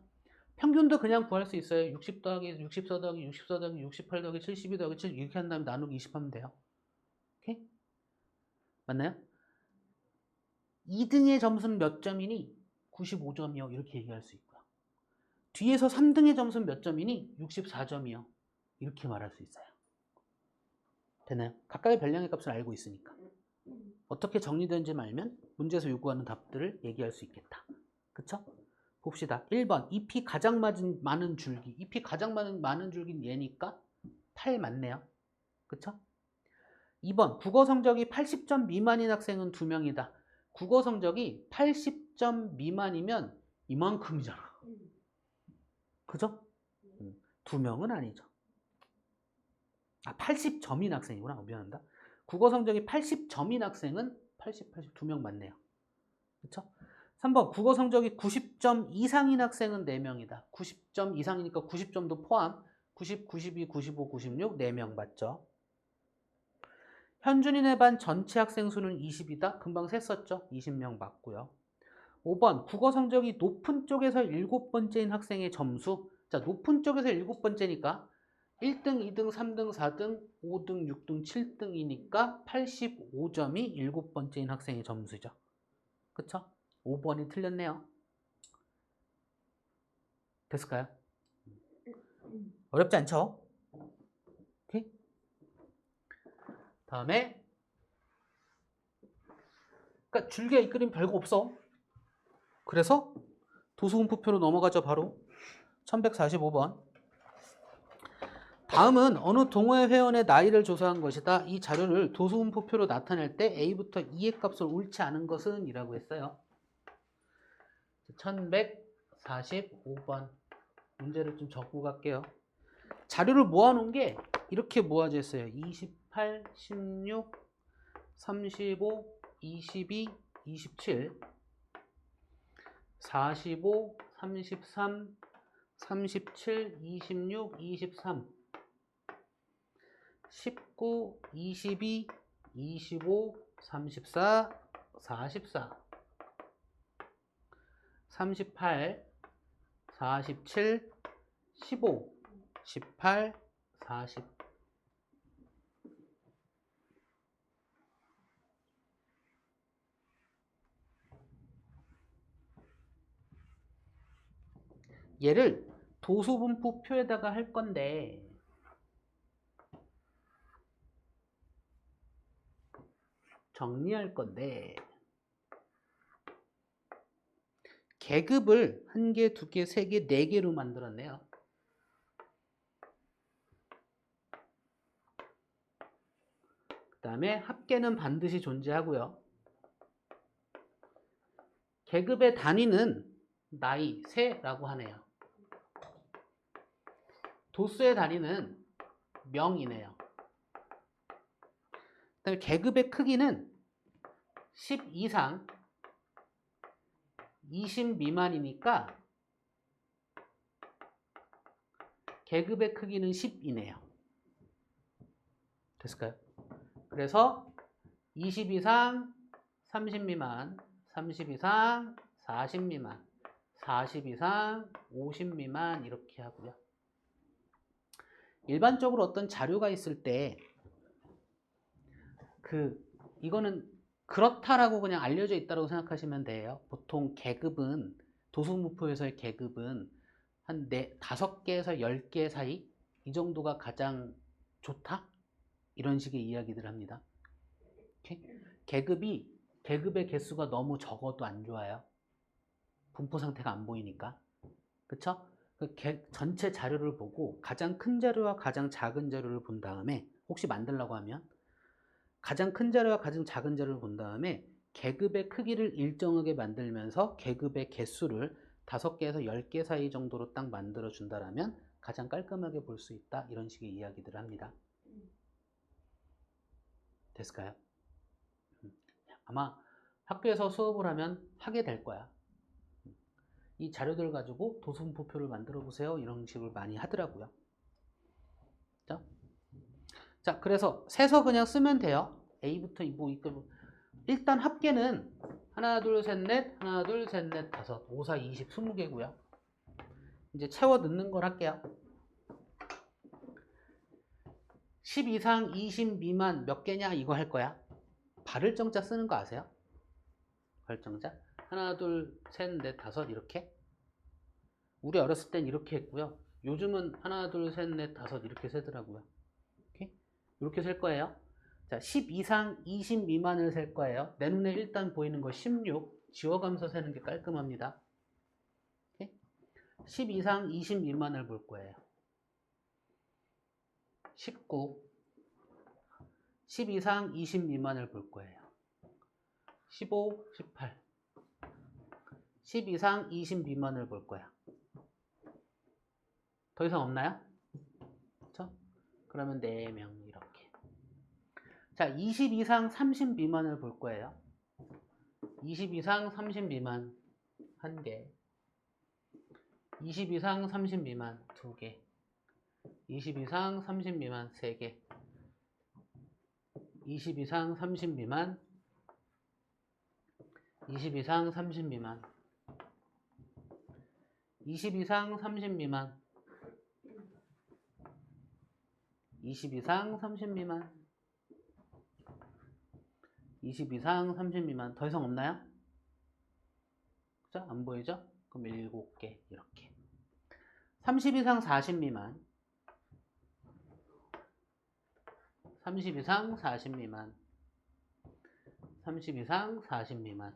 평균도 그냥 구할 수 있어요. 60 더하기 64 더하기 64 더하기 68 더하기 72 더하기 7 이렇게 한 다음에 나누기 20 하면 돼요. 오케이? 맞나요? 2등의 점수는 몇 점이니? 95점이요. 이렇게 얘기할 수 있고요. 뒤에서 3등의 점수는 몇 점이니? 64점이요. 이렇게 말할 수 있어요. 되나요? 각각의 별량의 값을 알고 있으니까. 어떻게 정리되는지 알면 문제에서 요구하는 답들을 얘기할 수 있겠다. 그쵸? 봅시다. 1번 잎이 가장 많은 줄기. 잎이 가장 많은 줄기는 얘니까 8 맞네요. 그쵸? 2번 국어 성적이 80점 미만인 학생은 2명이다. 국어 성적이 80점 미만이면 이만큼이잖아. 그죠? 2명은 아니죠. 80점인 학생이구나. 미안합니다. 국어 성적이 80점인 학생은 82명 맞네요. 그쵸? 3번 국어 성적이 90점 이상인 학생은 4명이다. 90점 이상이니까 90점도 포함. 90, 92, 95, 96, 4명 맞죠? 현준이네 반 전체 학생 수는 20이다. 금방 셌었죠? 20명 맞고요. 5번 국어 성적이 높은 쪽에서 7번째인 학생의 점수. 자, 높은 쪽에서 7번째니까 1등, 2등, 3등, 4등, 5등, 6등, 7등이니까 85점이 7번째인 학생의 점수죠. 그쵸? 5번이 틀렸네요. 됐을까요? 어렵지 않죠? 오케이? 다음에 그러니까 줄기와 이끌림 별거 없어. 그래서 도수분포표로 넘어가죠. 바로 1145번. 다음은 어느 동호회 회원의 나이를 조사한 것이다. 이 자료를 도수분포표로 나타낼 때 A부터 E의 값을 옳지 않은 것은 이라고 했어요. 1145번 문제를 좀 적고 갈게요. 자료를 모아놓은 게 이렇게 모아져 있어요. 28, 16, 35, 22, 27, 45, 33, 37, 26, 23, 19, 22, 25, 34, 44, 38, 47, 15, 18, 40. 얘를 도수분포표에다가 할 건데 정리할 건데 계급을 1개, 2개, 3개, 4개로 만들었네요. 그 다음에 합계는 반드시 존재하고요. 계급의 단위는 나이, 세라고 하네요. 도수의 단위는 명이네요. 그 다음에 계급의 크기는 10 이상, 20 미만이니까 계급의 크기는 10이네요. 됐을까요? 그래서 20 이상, 30 미만, 30 이상, 40 미만, 40 이상, 50 미만 이렇게 하고요. 일반적으로 어떤 자료가 있을 때 이거는 그렇다라고 그냥 알려져 있다고 생각하시면 돼요. 보통 계급은 도수분포에서의 계급은 한 5개에서 10개 사이 이 정도가 가장 좋다? 이런 식의 이야기들을 합니다. 오케이? 계급의 개수가 너무 적어도 안 좋아요. 분포 상태가 안 보이니까. 그쵸? 전체 자료를 보고 가장 큰 자료와 가장 작은 자료를 본 다음에 혹시 만들려고 하면 가장 큰 자료와 가장 작은 자료를 본 다음에 계급의 크기를 일정하게 만들면서 계급의 개수를 5개에서 10개 사이 정도로 딱 만들어 준다라면 가장 깔끔하게 볼 수 있다. 이런 식의 이야기들을 합니다. 됐을까요? 아마 학교에서 수업을 하면 하게 될 거야. 이 자료들 가지고 도수분포표를 만들어 보세요. 이런 식으로 많이 하더라고요. 자, 그래서 세서 그냥 쓰면 돼요. A부터 뭐 일단 합계는 하나, 둘, 셋, 넷, 하나, 둘, 셋, 넷, 다섯, 5, 4, 20, 20개고요. 이제 채워 넣는 걸 할게요. 10 이상, 20 미만 몇 개냐 이거 할 거야. 발을정자 쓰는 거 아세요? 발정자. 하나, 둘, 셋, 넷, 다섯 이렇게. 우리 어렸을 땐 이렇게 했고요. 요즘은 하나, 둘, 셋, 넷, 다섯 이렇게 세더라고요. 이렇게 셀 거예요. 자, 10 이상, 20 미만을 셀 거예요. 내 눈에 일단 보이는 거 16. 지워가면서 세는 게 깔끔합니다. 10 이상, 20 미만을 볼 거예요. 19. 10 이상, 20 미만을 볼 거예요. 15, 18. 10 이상, 20 미만을 볼 거야. 더 이상 없나요? 그렇죠? 그러면 4명 이렇게. 자, 20 이상 30 미만을 볼 거예요. 20 이상 30 미만 1개. 20 이상 30 미만 2개. 20 이상 30 미만 3개. 20 이상 30 미만 20 이상 30 미만 20 이상 30 미만 20 이상 30 미만 20 이상 30 미만. 더 이상 없나요? 그죠? 안 보이죠? 그럼 7개 이렇게. 30 이상 40 미만 30 이상 40 미만 30 이상 40 미만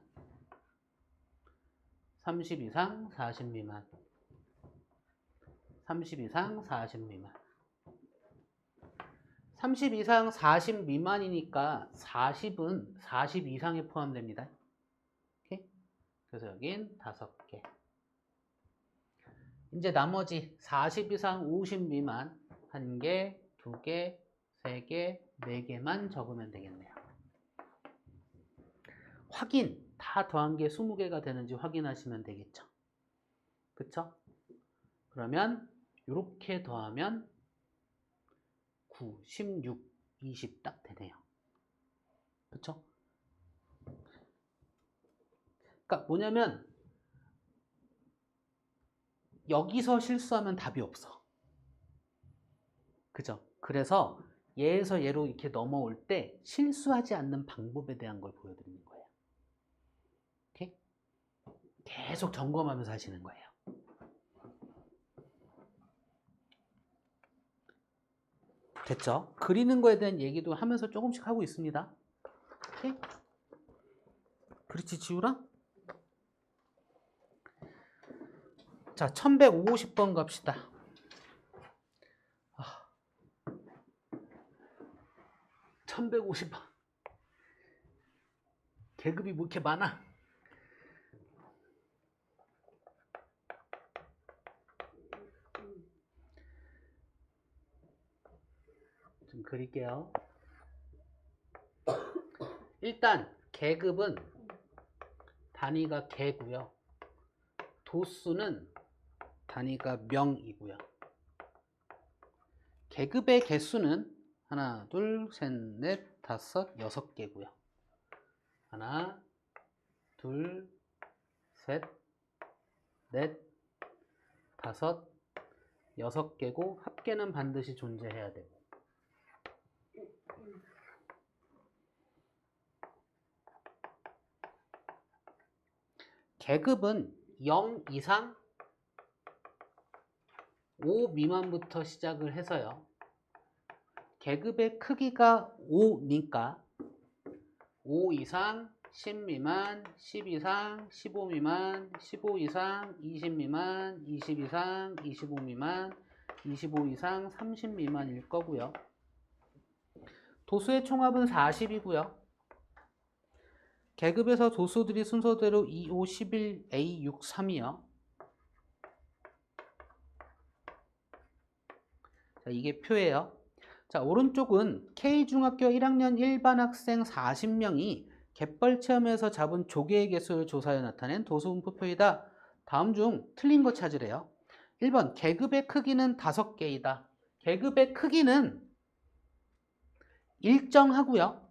30 이상 40 미만 30 이상 40 미만 30 이상 40 미만이니까 40은 40 이상에 포함됩니다. 오케이? 그래서 여긴 5개. 이제 나머지 40 이상 50 미만 1개, 2개, 3개, 4개만 적으면 되겠네요. 확인! 다 더한 게 20개가 되는지 확인하시면 되겠죠. 그쵸? 그러면 이렇게 더하면 9, 16, 20 딱 되네요. 그쵸? 그러니까 뭐냐면 여기서 실수하면 답이 없어. 그죠? 그래서 얘에서 얘로 이렇게 넘어올 때 실수하지 않는 방법에 대한 걸 보여드리는 거예요. 오케이? 계속 점검하면서 하시는 거예요. 됐죠? 그리는 거에 대한 얘기도 하면서 조금씩 하고 있습니다. 오케이? 그렇지, 지우라? 자, 1150번 갑시다. 1150번. 계급이 뭐 이렇게 많아? 좀 그릴게요. 일단 계급은 단위가 개고요. 도수는 단위가 명이고요. 계급의 개수는 하나, 둘, 셋, 넷, 다섯, 6개고요. 하나, 둘, 셋, 넷, 다섯, 6개고 합계는 반드시 존재해야 되고. 계급은 0 이상 5 미만부터 시작을 해서요. 계급의 크기가 5니까 5 이상 10 미만, 10 이상, 15 미만, 15 이상, 20 미만, 20 이상, 25 미만, 25 이상, 30 미만일 거고요. 도수의 총합은 40이고요. 계급에서 도수들이 순서대로 2, 5, 11, A, 6, 3이요. 자, 이게 표예요. 자, 오른쪽은 K중학교 1학년 일반 학생 40명이 갯벌 체험에서 잡은 조개의 개수를 조사해 나타낸 도수분포표이다. 다음 중 틀린 거 찾으래요. 1번 계급의 크기는 5개이다. 계급의 크기는 일정하고요.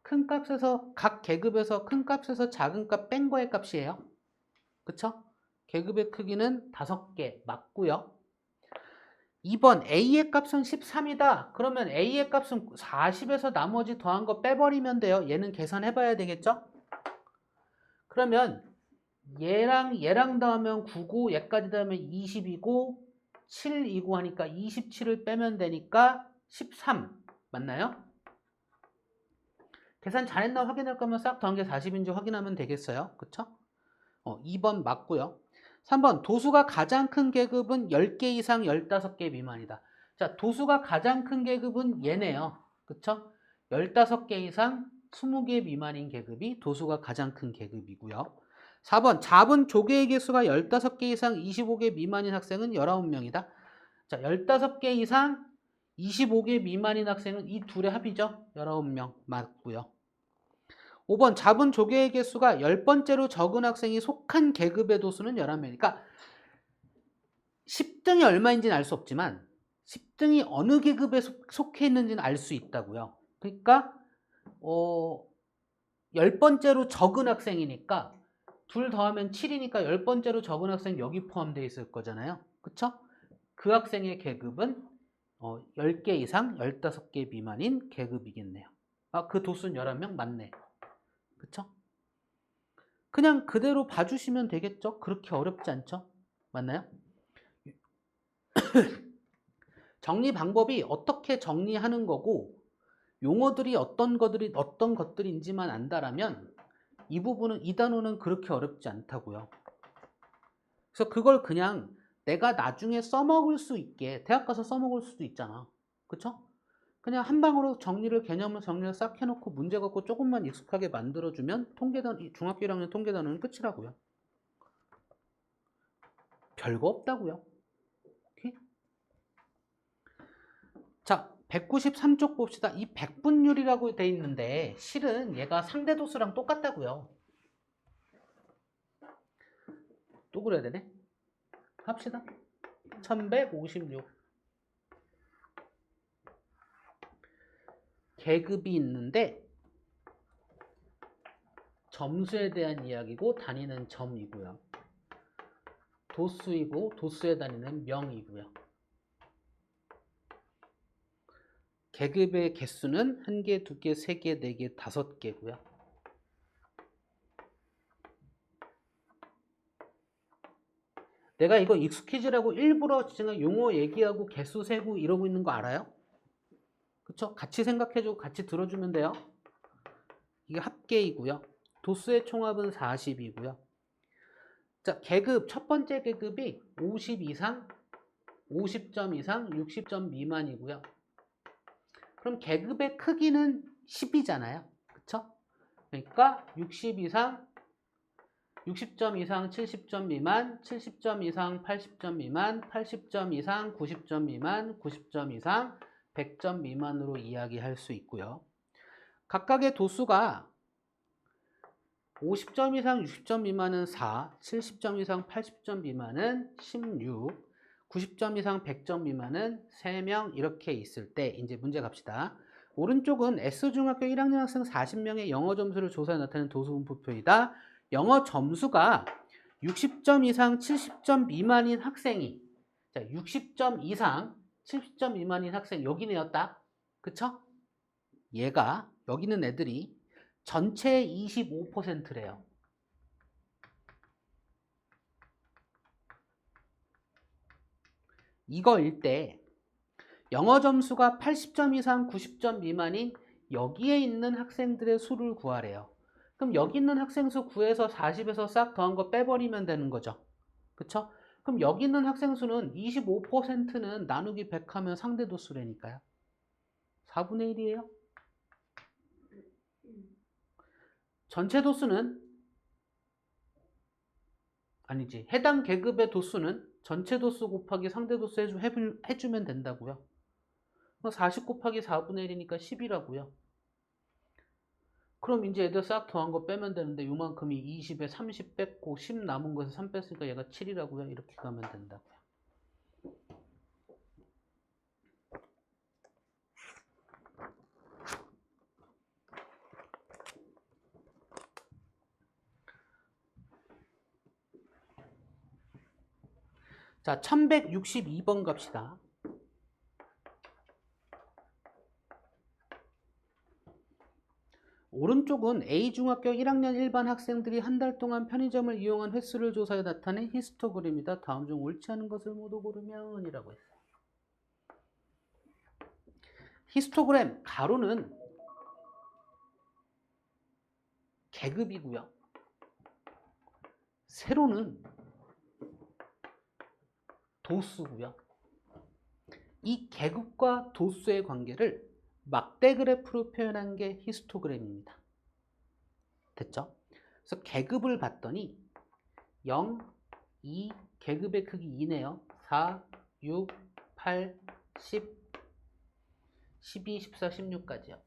큰 값에서 각 계급에서 큰 값에서 작은 값 뺀 거의 값이에요. 그쵸? 계급의 크기는 5개 맞고요. 2번 A의 값은 13이다. 그러면 A의 값은 40에서 나머지 더한 거 빼버리면 돼요. 얘는 계산해 봐야 되겠죠? 그러면 얘랑 더하면 9고 얘까지 더하면 20이고 7이고 하니까 27을 빼면 되니까 13 맞나요? 계산 잘했나 확인할 거면 싹 더한 게 40인지 확인하면 되겠어요. 그쵸? 2번 맞고요. 3번 도수가 가장 큰 계급은 10개 이상 15개 미만이다. 자, 도수가 가장 큰 계급은 얘네요. 그쵸? 15개 이상 20개 미만인 계급이 도수가 가장 큰 계급이고요. 4번 잡은 조개의 개수가 15개 이상 25개 미만인 학생은 19명이다. 자, 15개 이상 25개 미만인 학생은 이 둘의 합이죠. 19명 맞고요. 5번 잡은 조개의 개수가 10번째로 적은 학생이 속한 계급의 도수는 11명. 그러니까 10등이 얼마인지는 알 수 없지만 10등이 어느 계급에 속해 있는지는 알 수 있다고요. 그러니까 10번째로 적은 학생이니까 둘 더하면 7이니까 10번째로 적은 학생 여기 포함되어 있을 거잖아요. 그쵸? 그 학생의 계급은 10개 이상 15개 미만인 계급이겠네요. 아, 그 도수는 11명 맞네. 그쵸? 그냥 그대로 봐주시면 되겠죠? 그렇게 어렵지 않죠? 맞나요? 정리 방법이 어떻게 정리하는 거고 용어들이 어떤 것들인지만 안다라면 이 부분은 이 단어는 그렇게 어렵지 않다고요. 그래서 그걸 그냥 내가 나중에 써먹을 수 있게 대학 가서 써먹을 수도 있잖아. 그쵸? 그냥 한 방으로 개념을 정리를 싹 해놓고 문제 갖고 조금만 익숙하게 만들어주면 중학교 1학년 통계 단어는 끝이라고요. 별거 없다고요. 오케이? 자, 193쪽 봅시다. 이 백분율이라고 돼 있는데 실은 얘가 상대도수랑 똑같다고요. 또 그래야 되네. 합시다. 1156. 계급이 있는데 점수에 대한 이야기고 단위는 점이고요. 도수이고 도수의 단위는 명이고요. 계급의 개수는 1개, 2개, 3개, 4개, 5개고요. 내가 이거 익숙해지라고 일부러 지금 용어 얘기하고 개수 세고 이러고 있는 거 알아요? 그쵸? 같이 생각해주고 같이 들어주면 돼요. 이게 합계이고요. 도수의 총합은 40이고요. 자, 계급, 첫 번째 계급이 50 이상, 50점 이상, 60점 미만이고요. 그럼 계급의 크기는 10이잖아요. 그쵸? 그러니까 60 이상, 60점 이상 70점 미만, 70점 이상 80점 미만, 80점 이상 90점 미만, 90점 이상 100점 미만으로 이야기할 수 있고요. 각각의 도수가 50점 이상 60점 미만은 4, 70점 이상 80점 미만은 16, 90점 이상 100점 미만은 3명 이렇게 있을 때 이제 문제 갑시다. 오른쪽은 S중학교 1학년 학생 40명의 영어 점수를 조사해 나타낸 도수분포표이다. 영어 점수가 60점 이상 70점 미만인 학생이 자 60점 이상 70점 미만인 학생 여기네요 딱. 그쵸? 얘가 여기 있는 애들이 전체의 25%래요. 이거일 때 영어 점수가 80점 이상 90점 미만인 여기에 있는 학생들의 수를 구하래요. 그럼 여기 있는 학생 수 9에서 40에서 싹 더한 거 빼버리면 되는 거죠. 그쵸? 그럼 여기 있는 학생 수는 25%는 나누기 100 하면 상대 도수라니까요. 4분의 1이에요. 전체 도수는 아니지. 해당 계급의 도수는 전체 도수 곱하기 상대 도수 해주면 된다고요. 40 곱하기 4분의 1이니까 10이라고요. 그럼 이제 애들 싹 더한 거 빼면 되는데 요만큼이 20에 30 뺐고 10 남은 거에서 3 뺐으니까 얘가 7이라고요. 이렇게 가면 된다고요. 자, 1162번 갑시다. 오른쪽은 A중학교 1학년 일반 학생들이 한 달 동안 편의점을 이용한 횟수를 조사해 나타낸 히스토그램이다. 다음 중 옳지 않은 것을 모두 고르면 이라고 했어요. 히스토그램 가로는 계급이고요. 세로는 도수고요. 이 계급과 도수의 관계를 막대 그래프로 표현한 게 히스토그램입니다. 됐죠? 그래서 계급을 봤더니 0, 2, 계급의 크기 2네요. 4, 6, 8, 10, 12, 14, 16까지요.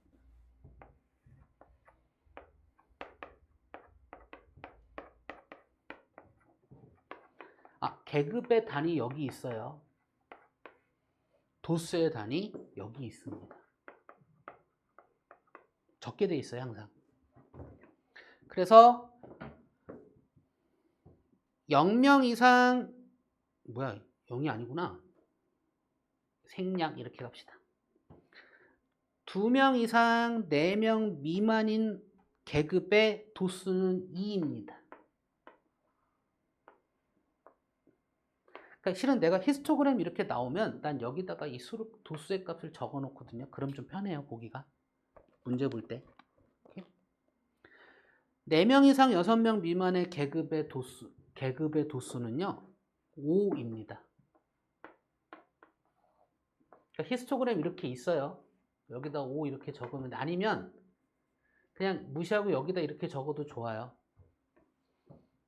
계급의 단위 여기 있어요. 도수의 단위 여기 있습니다. 적게 돼 있어요, 항상. 그래서 0명 이상 0이 아니구나. 생략 이렇게 갑시다. 2명 이상 4명 미만인 계급의 도수는 2입니다. 그러니까 실은 내가 히스토그램 이렇게 나오면 난 여기다가 이 도수의 값을 적어 놓거든요. 그럼 좀 편해요, 보기가. 문제 볼 때. 4명 이상 6명 미만의 계급의 도수는요 5입니다. 그러니까 히스토그램 이렇게 있어요. 여기다 5 이렇게 적으면, 아니면 그냥 무시하고 여기다 이렇게 적어도 좋아요.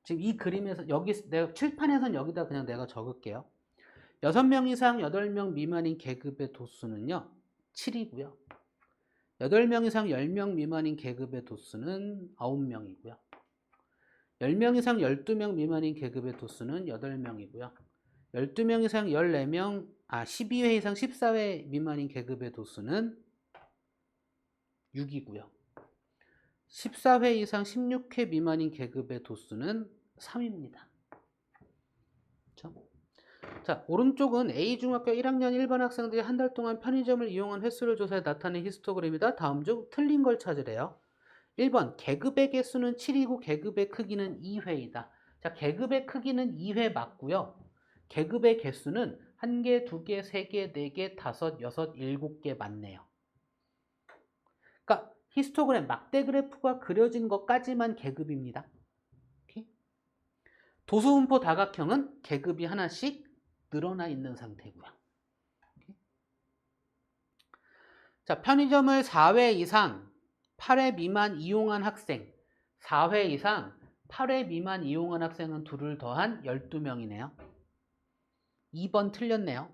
지금 이 그림에서 여기 내가 칠판에선 여기다 그냥 내가 적을게요. 6명 이상 8명 미만인 계급의 도수는요 7이고요. 8명 이상 10명 미만인 계급의 도수는 9명이고요. 10명 이상 12명 미만인 계급의 도수는 8명이고요. 12명 이상 14명, 12회 이상 14회 미만인 계급의 도수는 6이고요. 14회 이상 16회 미만인 계급의 도수는 3입니다. 그렇죠? 자, 오른쪽은 A중학교 1학년 일반 학생들이 한 달 동안 편의점을 이용한 횟수를 조사해 나타낸 히스토그램이다. 다음 중 틀린 걸 찾으래요. 1번 계급의 개수는 7이고 계급의 크기는 2회이다. 자, 계급의 크기는 2회 맞고요. 계급의 개수는 1개, 2개, 3개, 4개, 5, 6, 7개 맞네요. 그러니까 히스토그램 막대 그래프가 그려진 것까지만 계급입니다. 도수분포 다각형은 계급이 하나씩 늘어나 있는 상태고요. 자, 편의점을 4회 이상 8회 미만 이용한 학생, 4회 이상 8회 미만 이용한 학생은 둘을 더한 12명이네요. 2번 틀렸네요.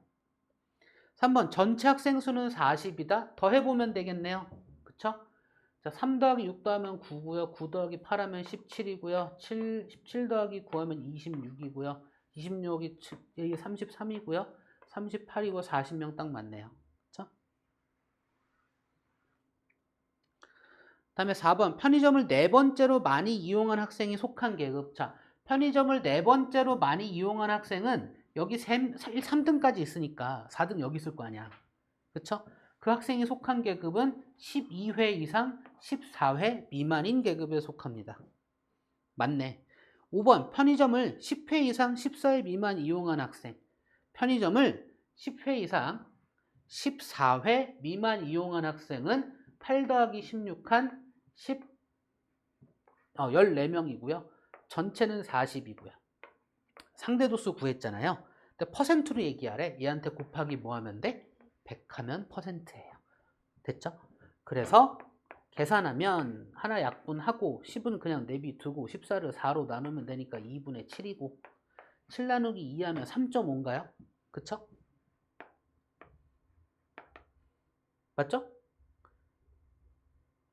3번 전체 학생 수는 40이다. 더해보면 되겠네요. 그쵸? 자, 3 더하기 6 더하면 9고요. 9 더하기 8 하면 17이고요. 17 더하기 9 하면 26이고요. 26이 33이고요. 38이고 40명 딱 맞네요. 그쵸? 다음에 4번 편의점을 4번째로 많이 이용한 학생이 속한 계급. 자, 편의점을 4번째로 많이 이용한 학생은 여기 3등까지 있으니까 4등 여기 있을 거 아니야. 그쵸? 그 학생이 속한 계급은 12회 이상 14회 미만인 계급에 속합니다. 맞네. 5번 편의점을 10회 이상 14회 미만 이용한 학생. 편의점을 10회 이상 14회 미만 이용한 학생은 8 더하기 16한 14명이고요. 전체는 40이고요. 상대도수 구했잖아요. 근데 퍼센트로 얘기하래. 얘한테 곱하기 뭐 하면 돼? 100 하면 퍼센트예요. 됐죠? 그래서 계산하면 하나 약분하고 10은 그냥 내비두고 14를 4로 나누면 되니까 2분의 7이고 7 나누기 2 하면 3.5인가요? 그쵸? 맞죠?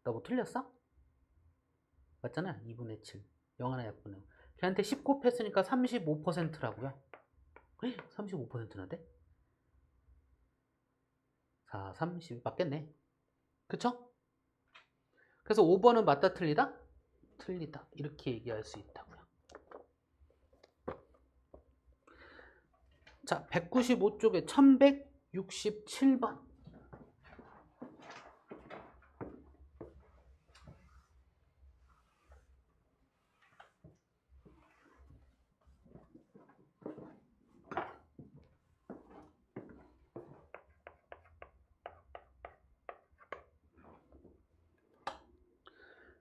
나 뭐 틀렸어? 맞잖아. 2분의 7. 0 하나 약분해. 걔한테 10 곱했으니까 35%라고요. 35%나대? 4, 30 맞겠네. 그쵸? 그래서 5번은 맞다 틀리다? 틀리다. 이렇게 얘기할 수 있다고요. 자, 195쪽에 1167번.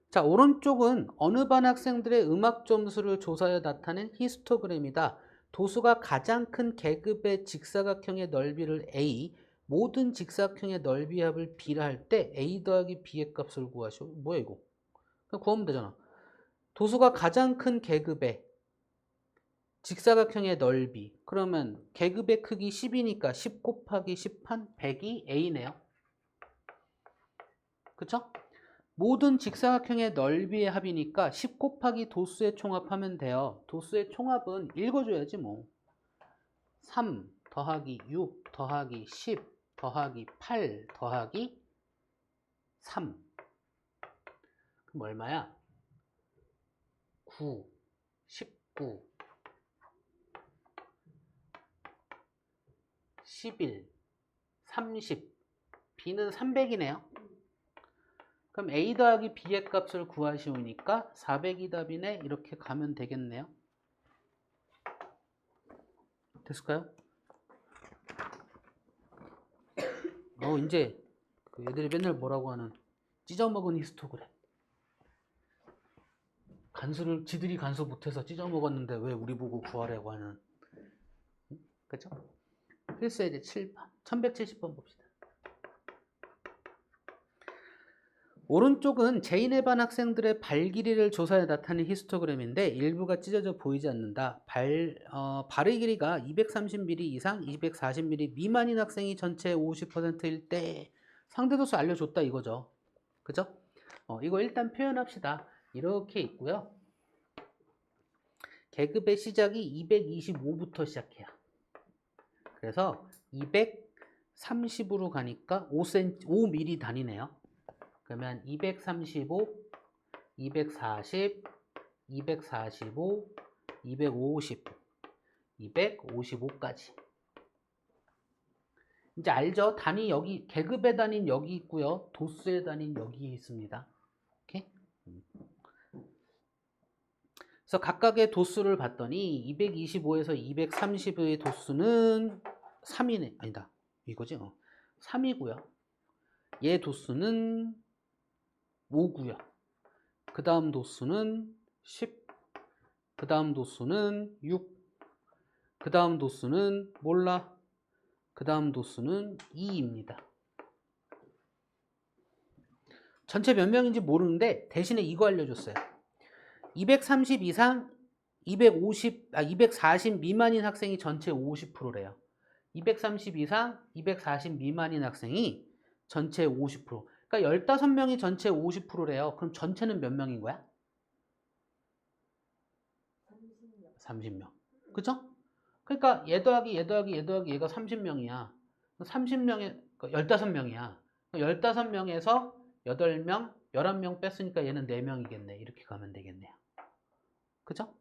자, 오른쪽은 어느 반 학생들의 음악 점수를 조사해 나타낸 히스토그램이다. 도수가 가장 큰 계급의 직사각형의 넓이를 A, 모든 직사각형의 넓이 합을 B라 할 때 A 더하기 B의 값을 구하시오. 뭐야 이거? 그냥 구하면 되잖아. 도수가 가장 큰 계급의 직사각형의 넓이. 그러면 계급의 크기 10이니까 10 곱하기 10한 100이 A네요. 그쵸? 모든 직사각형의 넓이의 합이니까 10 곱하기 도수의 총합하면 돼요. 도수의 총합은 읽어줘야지 뭐. 3 더하기 6 더하기 10 더하기 8 더하기 3. 그럼 얼마야? 9, 19, 11, 30. B는 300이네요. 그럼 A 더하기 B의 값을 구하시오니까 400이 답이네. 이렇게 가면 되겠네요. 됐을까요? 이제 그 애들이 맨날 뭐라고 하는 찢어먹은 히스토그램. 간수를 지들이 간수 못해서 찢어먹었는데 왜 우리 보고 구하라고 하는. 그죠? 필수예제 7번 1170번 봅시다. 오른쪽은 제인의 반 학생들의 발 길이를 조사해 나타낸 히스토그램인데 일부가 찢어져 보이지 않는다. 발의 길이가 230mm 이상 240mm 미만인 학생이 전체의 50%일 때 상대도수 알려줬다 이거죠. 그죠? 이거 일단 표현합시다. 이렇게 있고요. 계급의 시작이 225부터 시작해요. 그래서 230으로 가니까 5mm 단위네요. 그러면 235, 240, 245, 250, 255까지. 이제 알죠? 단위 여기, 계급의 단위는 여기 있고요. 도수의 단위는 여기 있습니다. 오케이? 그래서 각각의 도수를 봤더니 225에서 230의 도수는 3이네. 아니다. 이거지? 3이고요. 얘 도수는 5고요. 그 다음 도수는 10, 그 다음 도수는 6, 그 다음 도수는 몰라, 그 다음 도수는 2입니다. 전체 몇 명인지 모르는데 대신에 이거 알려줬어요. 230 이상 240 미만인 학생이 전체 50%래요. 230 이상 240 미만인 학생이 전체 50%. 그러니까 15명이 전체 50%래요. 그럼 전체는 몇 명인 거야? 30명. 그쵸? 그러니까 얘 더하기 얘 더하기 얘 더하기 얘가 30명이야. 30명에 15명이야. 15명에서 8명, 11명 뺐으니까 얘는 4명이겠네. 이렇게 가면 되겠네요. 그쵸?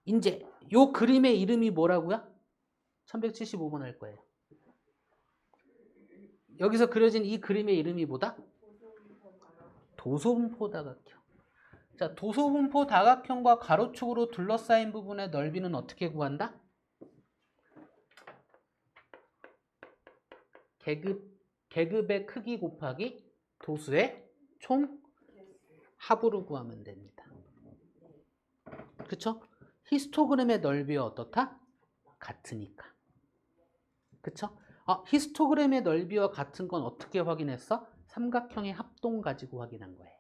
이제 요 그림의 이름이 뭐라고요? 1175번 할 거예요. 여기서 그려진 이 그림의 이름이 뭐다? 도소분포 다각형. 자, 도소분포 다각형과 가로축으로 둘러싸인 부분의 넓이는 어떻게 구한다? 계급의 크기 곱하기 도수의 총 합으로 구하면 됩니다. 그쵸? 히스토그램의 넓이와 어떻다? 같으니까. 그쵸? 히스토그램의 넓이와 같은 건 어떻게 확인했어? 삼각형의 합동 가지고 확인한 거예요.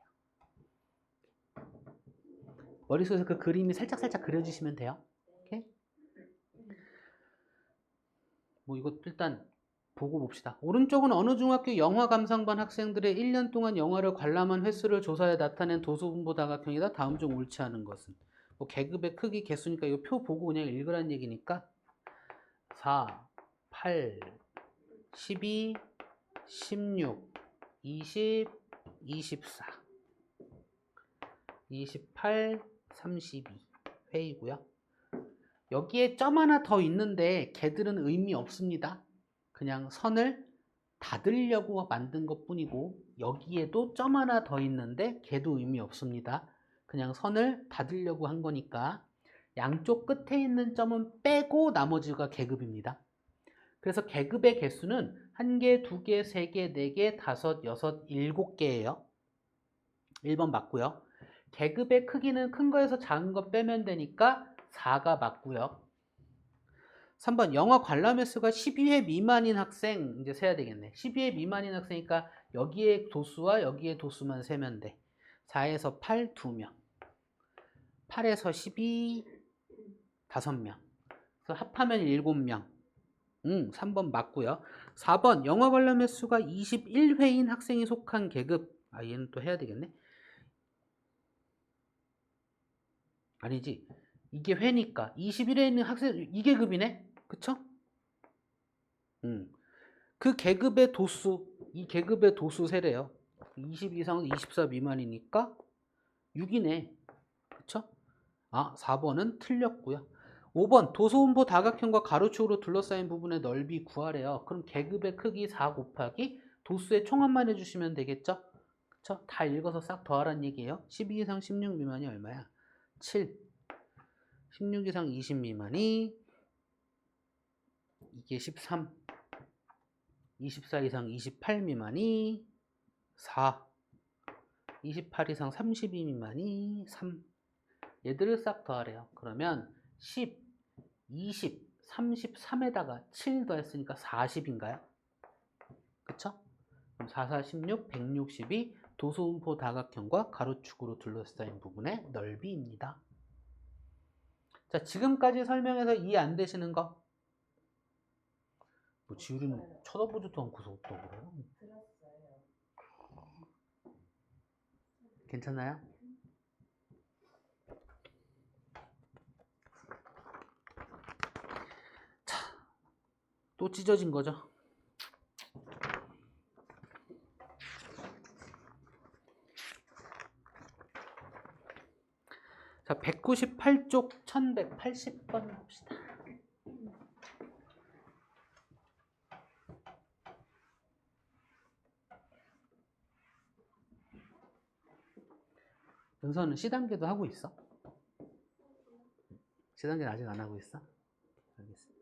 머릿속에서 그 그림이 살짝살짝 그려주시면 돼요. 오케이? 뭐 이거 일단 보고 봅시다. 오른쪽은 어느 중학교 영화 감상반 학생들의 1년 동안 영화를 관람한 횟수를 조사해 나타낸 도수분보 다각형이다. 다음 중 옳지 않은 것은? 뭐 계급의 크기 개수니까 이거 표 보고 그냥 읽으란 얘기니까 4, 8, 12, 16, 20, 24, 28, 32 회이고요. 여기에 점 하나 더 있는데 걔들은 의미 없습니다. 그냥 선을 닫으려고 만든 것 뿐이고 여기에도 점 하나 더 있는데 걔도 의미 없습니다. 그냥 선을 닫으려고 한 거니까 양쪽 끝에 있는 점은 빼고 나머지가 계급입니다. 그래서 계급의 개수는 1개, 2개, 3개, 4개, 5, 6, 7개예요. 1번 맞고요. 계급의 크기는 큰 거에서 작은 거 빼면 되니까 4가 맞고요. 3번 영화 관람 횟수가 12회 미만인 학생 이제 세야 되겠네. 12회 미만인 학생이니까 여기에 도수와 여기에 도수만 세면 돼. 4에서 8, 2명. 8에서 12, 5명. 그래서 합하면 7명. 3번 맞고요. 4번 영화 관람 횟수가 21회인 학생이 속한 계급. 얘는 또 해야 되겠네. 아니지. 이게 회니까 21회 있는 학생 이 계급이네. 그쵸? 그 계급의 도수, 이 계급의 도수 세래요. 20 이상은 24 미만이니까 6이네. 그쵸? 4번은 틀렸고요. 5번 도소분보 다각형과 가로축으로 둘러싸인 부분의 넓이 구하래요. 그럼 계급의 크기 4 곱하기 도수의 총합만 해주시면 되겠죠? 그쵸? 다 읽어서 싹 더하란 얘기예요. 12 이상 16 미만이 얼마야? 7. 16 이상 20 미만이 이게 13. 24 이상 28 미만이 4. 28 이상 32 미만이 3. 얘들을 싹 더하래요. 그러면 10, 20, 33에다가 7 더했으니까 40인가요? 그쵸? 그럼 4, 4, 16, 162 도소분포 다각형과 가로축으로 둘러싸인 부분의 넓이입니다. 자, 지금까지 설명해서 이해 안 되시는 거? 뭐 지우리는 쳐다보지도 않고서 없다고 그래요? 괜찮아요? 자, 또 찢어진 거죠? 자, 198쪽 1180번 봅시다. 은서는 C단계도 하고 있어? C단계는 아직 안 하고 있어? 알겠습니다.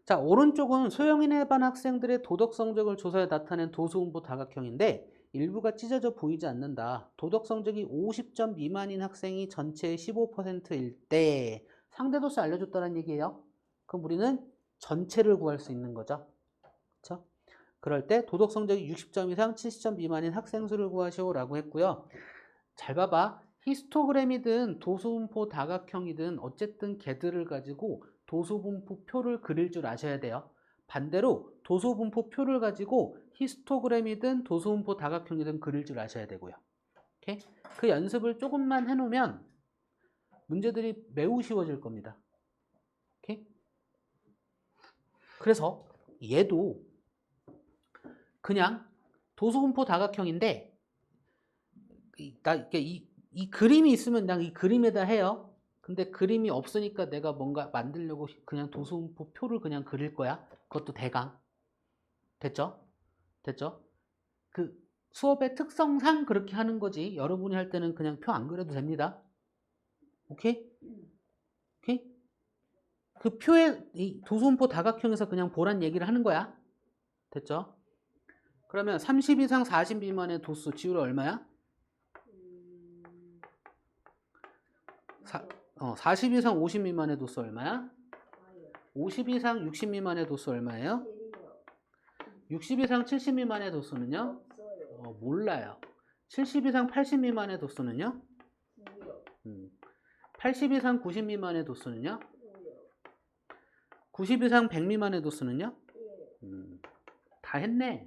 자, 오른쪽은 소형인의 반 학생들의 도덕 성적을 조사해 나타낸 도수분보 다각형인데 일부가 찢어져 보이지 않는다. 도덕 성적이 50점 미만인 학생이 전체의 15%일 때 상대 도수 알려줬다는 얘기예요. 그럼 우리는 전체를 구할 수 있는 거죠. 그렇죠? 그럴 때 도덕 성적이 60점 이상 70점 미만인 학생 수를 구하시오라고 했고요. 잘 봐봐. 히스토그램이든 도수분포 다각형이든 어쨌든 걔들을 가지고 도수분포표를 그릴 줄 아셔야 돼요. 반대로 도수분포표를 가지고 히스토그램이든 도수분포 다각형이든 그릴 줄 아셔야 되고요. 오케이? 그 연습을 조금만 해놓으면 문제들이 매우 쉬워질 겁니다. 오케이? 그래서 얘도 그냥 도수분포 다각형인데 이 그림이 있으면 그냥 이 그림에다 해요. 근데 그림이 없으니까 내가 뭔가 만들려고 그냥 도수분포 표를 그냥 그릴 거야. 그것도 대강. 됐죠? 됐죠? 그 수업의 특성상 그렇게 하는 거지. 여러분이 할 때는 그냥 표 안 그려도 됩니다. 오케이? 오케이? 그 표에 이 도수분포 다각형에서 그냥 보란 얘기를 하는 거야. 됐죠? 그러면 30 이상 40 미만의 도수 지율이 얼마야? 40 이상 50 미만의 도수 얼마야? 50 이상 60 미만의 도수 얼마예요? 60 이상 70 미만의 도수는요? 몰라요. 70 이상 80 미만의 도수는요? 80 이상 90 미만의 도수는요? 90 이상 100 미만의 도수는요? 다 했네.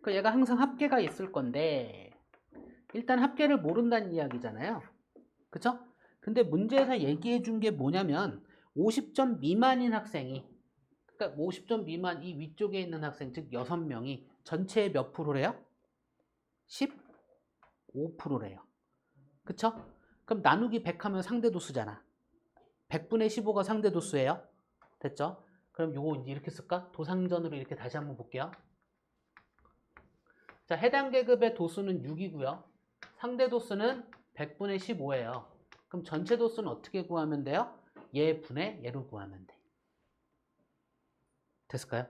그러니까 얘가 항상 합계가 있을 건데 일단 합계를 모른다는 이야기잖아요. 그쵸? 근데 문제에서 얘기해 준 게 뭐냐면 50점 미만인 학생이, 그러니까 50점 미만 이 위쪽에 있는 학생, 즉 6명이 전체의 몇 프로래요? 15%래요. 그쵸? 그럼 나누기 100 하면 상대도수잖아. 100분의 15가 상대도수예요. 됐죠? 그럼 요거 이제 이렇게 쓸까? 도상전으로 이렇게 다시 한번 볼게요. 자, 해당 계급의 도수는 6이고요. 상대 도수는 100분의 15예요. 그럼 전체 도수는 어떻게 구하면 돼요? 얘 분의 얘로 구하면 돼. 됐을까요?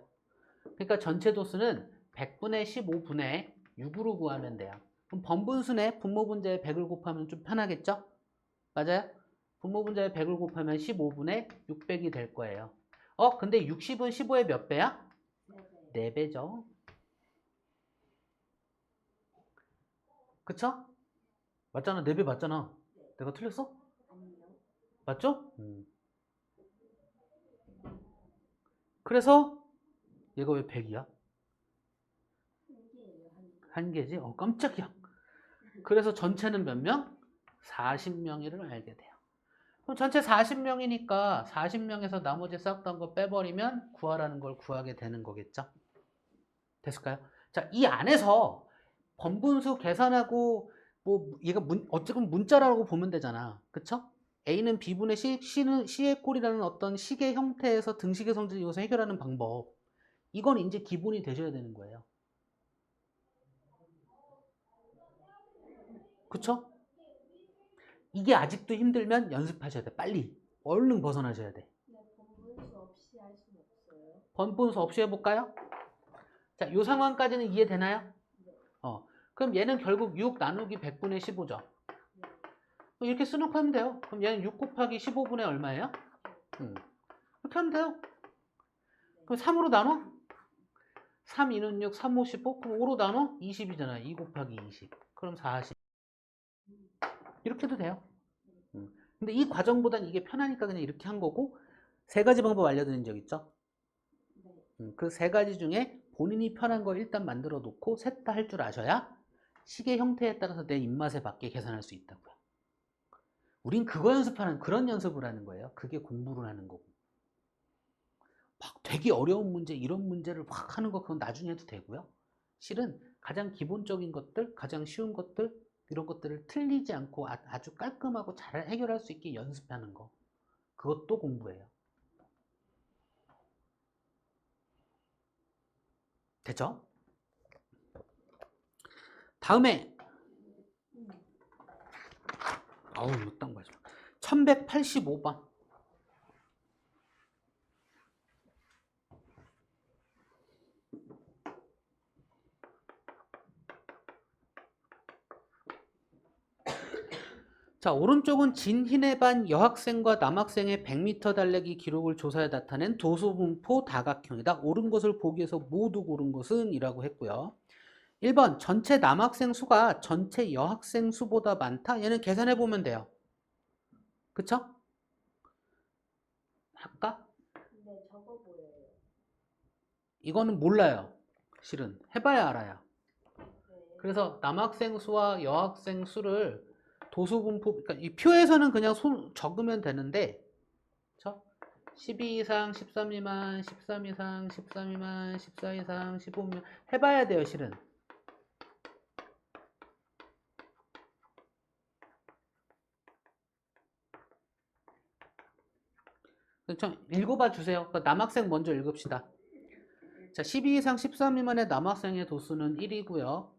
그러니까 전체 도수는 100분의 15분의 6으로 구하면 돼요. 그럼 번분수네 분모분자에 100을 곱하면 좀 편하겠죠? 맞아요? 분모분자에 100을 곱하면 15분의 600이 될 거예요. 근데 60은 15의 몇 배야? 4배죠. 그쵸? 맞잖아. 4배 맞잖아. 내가 틀렸어? 맞죠? 그래서 얘가 왜 100이야? 한 개지? 깜짝이야. 그래서 전체는 몇 명? 40명이를 알게 돼요. 그럼 전체 40명이니까 40명에서 나머지 싹 다 거 빼버리면 구하라는 걸 구하게 되는 거겠죠? 됐을까요? 자, 이 안에서 번분수 계산하고 뭐 얘가 어쨌든 문자라고 보면 되잖아. 그쵸? A는 B분의 C는 C의 꼴이라는 어떤 식의 형태에서 등식의 성질을 이용해서 해결하는 방법. 이건 이제 기본이 되셔야 되는 거예요. 그쵸? 이게 아직도 힘들면 연습하셔야 돼. 빨리. 얼른 벗어나셔야 돼. 번분수 없이 할 수는 없어요. 번분수 없이 해볼까요? 자, 이 상황까지는 이해되나요? 그럼 얘는 결국 6 나누기 100분의 15죠. 이렇게 수능하면 돼요. 그럼 얘는 6 곱하기 15분의 얼마예요? 이렇게 하면 돼요. 그럼 3으로 나눠? 3, 2는 6, 3, 5, 15. 그럼 5로 나눠? 20이잖아. 2 곱하기 20. 그럼 40. 이렇게 해도 돼요. 근데 이 과정보단 이게 편하니까 그냥 이렇게 한 거고, 3가지 방법 알려드린 적 있죠? 그 3가지 중에 본인이 편한 거 일단 만들어 놓고 셋 다 할 줄 아셔야 식의 형태에 따라서 내 입맛에 맞게 계산할 수 있다고요. 우린 그거 연습하는, 그런 연습을 하는 거예요. 그게 공부를 하는 거고. 막 되게 어려운 문제, 이런 문제를 확 하는 거 그건 나중에 해도 되고요. 실은 가장 기본적인 것들, 가장 쉬운 것들, 이런 것들을 틀리지 않고 아주 깔끔하고 잘 해결할 수 있게 연습하는 거. 그것도 공부예요. 됐죠? 다음에 이거 딱 맞아. 1185번. 자, 오른쪽은 진희네 반 여학생과 남학생의 100m 달리기 기록을 조사해 나타낸 도수분포 다각형이다. 옳은 것을 보기 위해서 모두 고른 것은 이라고 했고요. 1번 전체 남학생 수가 전체 여학생 수보다 많다. 얘는 계산해 보면 돼요. 그쵸? 할까? 근데 적어 보여요. 이거는 몰라요. 실은 해봐야 알아요. 네. 그래서 남학생 수와 여학생 수를 도수분포, 그러니까 이 표에서는 그냥 적으면 되는데, 그쵸? 12 이상, 13 미만, 13 이상, 13 미만, 14 이상, 15 미만 해봐야 돼요, 실은. 좀 읽어봐 주세요. 남학생 먼저 읽읍시다. 자, 12 이상 13 미만의 남학생의 도수는 1이고요.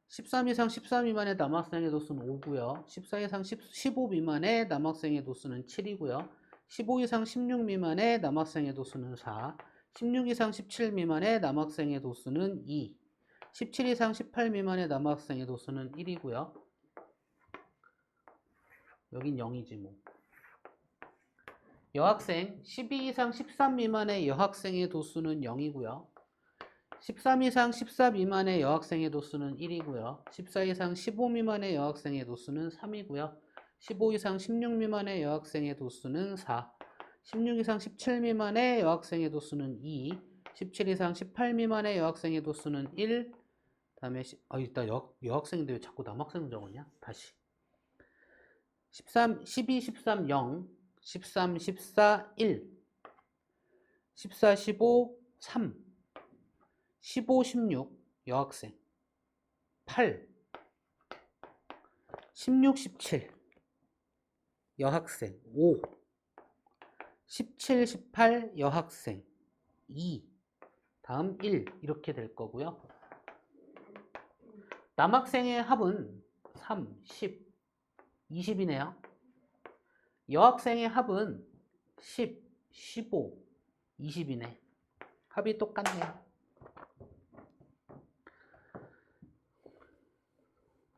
13 이상 14 미만의 남학생의 도수는 5고요. 14 이상 15 미만의 남학생의 도수는 7이고요. 15 이상 16 미만의 남학생의 도수는 4. 16 이상 17 미만의 남학생의 도수는 2. 17 이상 18 미만의 남학생의 도수는 1이고요. 여긴 0이지 뭐. 여학생 12 이상 13 미만의 여학생의 도수는 0이고요. 13 이상 14 미만의 여학생의 도수는 1이고요. 14 이상 15 미만의 여학생의 도수는 3이고요. 15 이상 16 미만의 여학생의 도수는 4. 16 이상 17 미만의 여학생의 도수는 2. 17 이상 18 미만의 여학생의 도수는 1. 다음에 일단 여학생인데 왜 자꾸 남학생 적었냐? 다시. 13, 12, 13, 0. 13, 14, 1. 14, 15, 3. 15, 16 여학생 8 16, 17 여학생 5 17, 18 여학생 2 다음 1 이렇게 될 거고요. 남학생의 합은 3, 10, 20이네요. 여학생의 합은 10, 15, 20이네. 합이 똑같네요.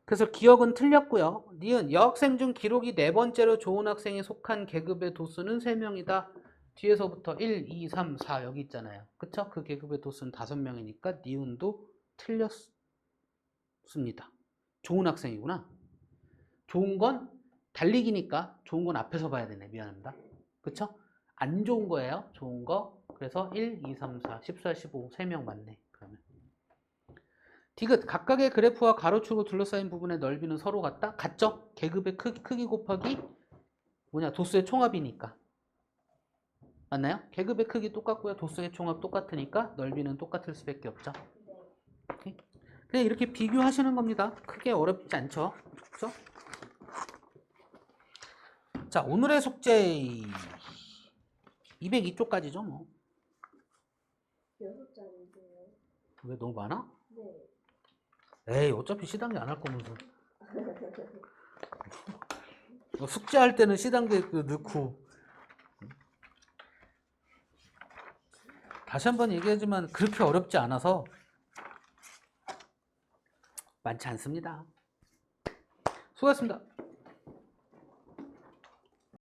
그래서 기억은 틀렸고요. 니은 여학생 중 기록이 4번째로 좋은 학생에 속한 계급의 도수는 3명이다. 뒤에서부터 1, 2, 3, 4 여기 있잖아요. 그쵸? 그 계급의 도수는 5명이니까 니은도 틀렸습니다. 좋은 학생이구나. 좋은 건 달리기니까 좋은 건 앞에서 봐야 되네. 미안합니다. 그쵸? 안 좋은 거예요. 좋은 거. 그래서 1, 2, 3, 4, 14, 15 3명 맞네. 그러면 디귿 각각의 그래프와 가로축으로 둘러싸인 부분의 넓이는 서로 같다? 같죠? 계급의 크기 곱하기 도수의 총합이니까. 맞나요? 계급의 크기 똑같고요. 도수의 총합 똑같으니까 넓이는 똑같을 수밖에 없죠. 오케이? 그냥 이렇게 비교하시는 겁니다. 크게 어렵지 않죠? 그렇죠? 자, 오늘의 숙제 202쪽까지죠 뭐. 6장인데요. 왜 너무 많아? 네. 에이, 어차피 시단계 안 할 거면서. 숙제할 때는 시단계 넣고. 다시 한번 얘기하지만 그렇게 어렵지 않아서 많지 않습니다. 수고하셨습니다.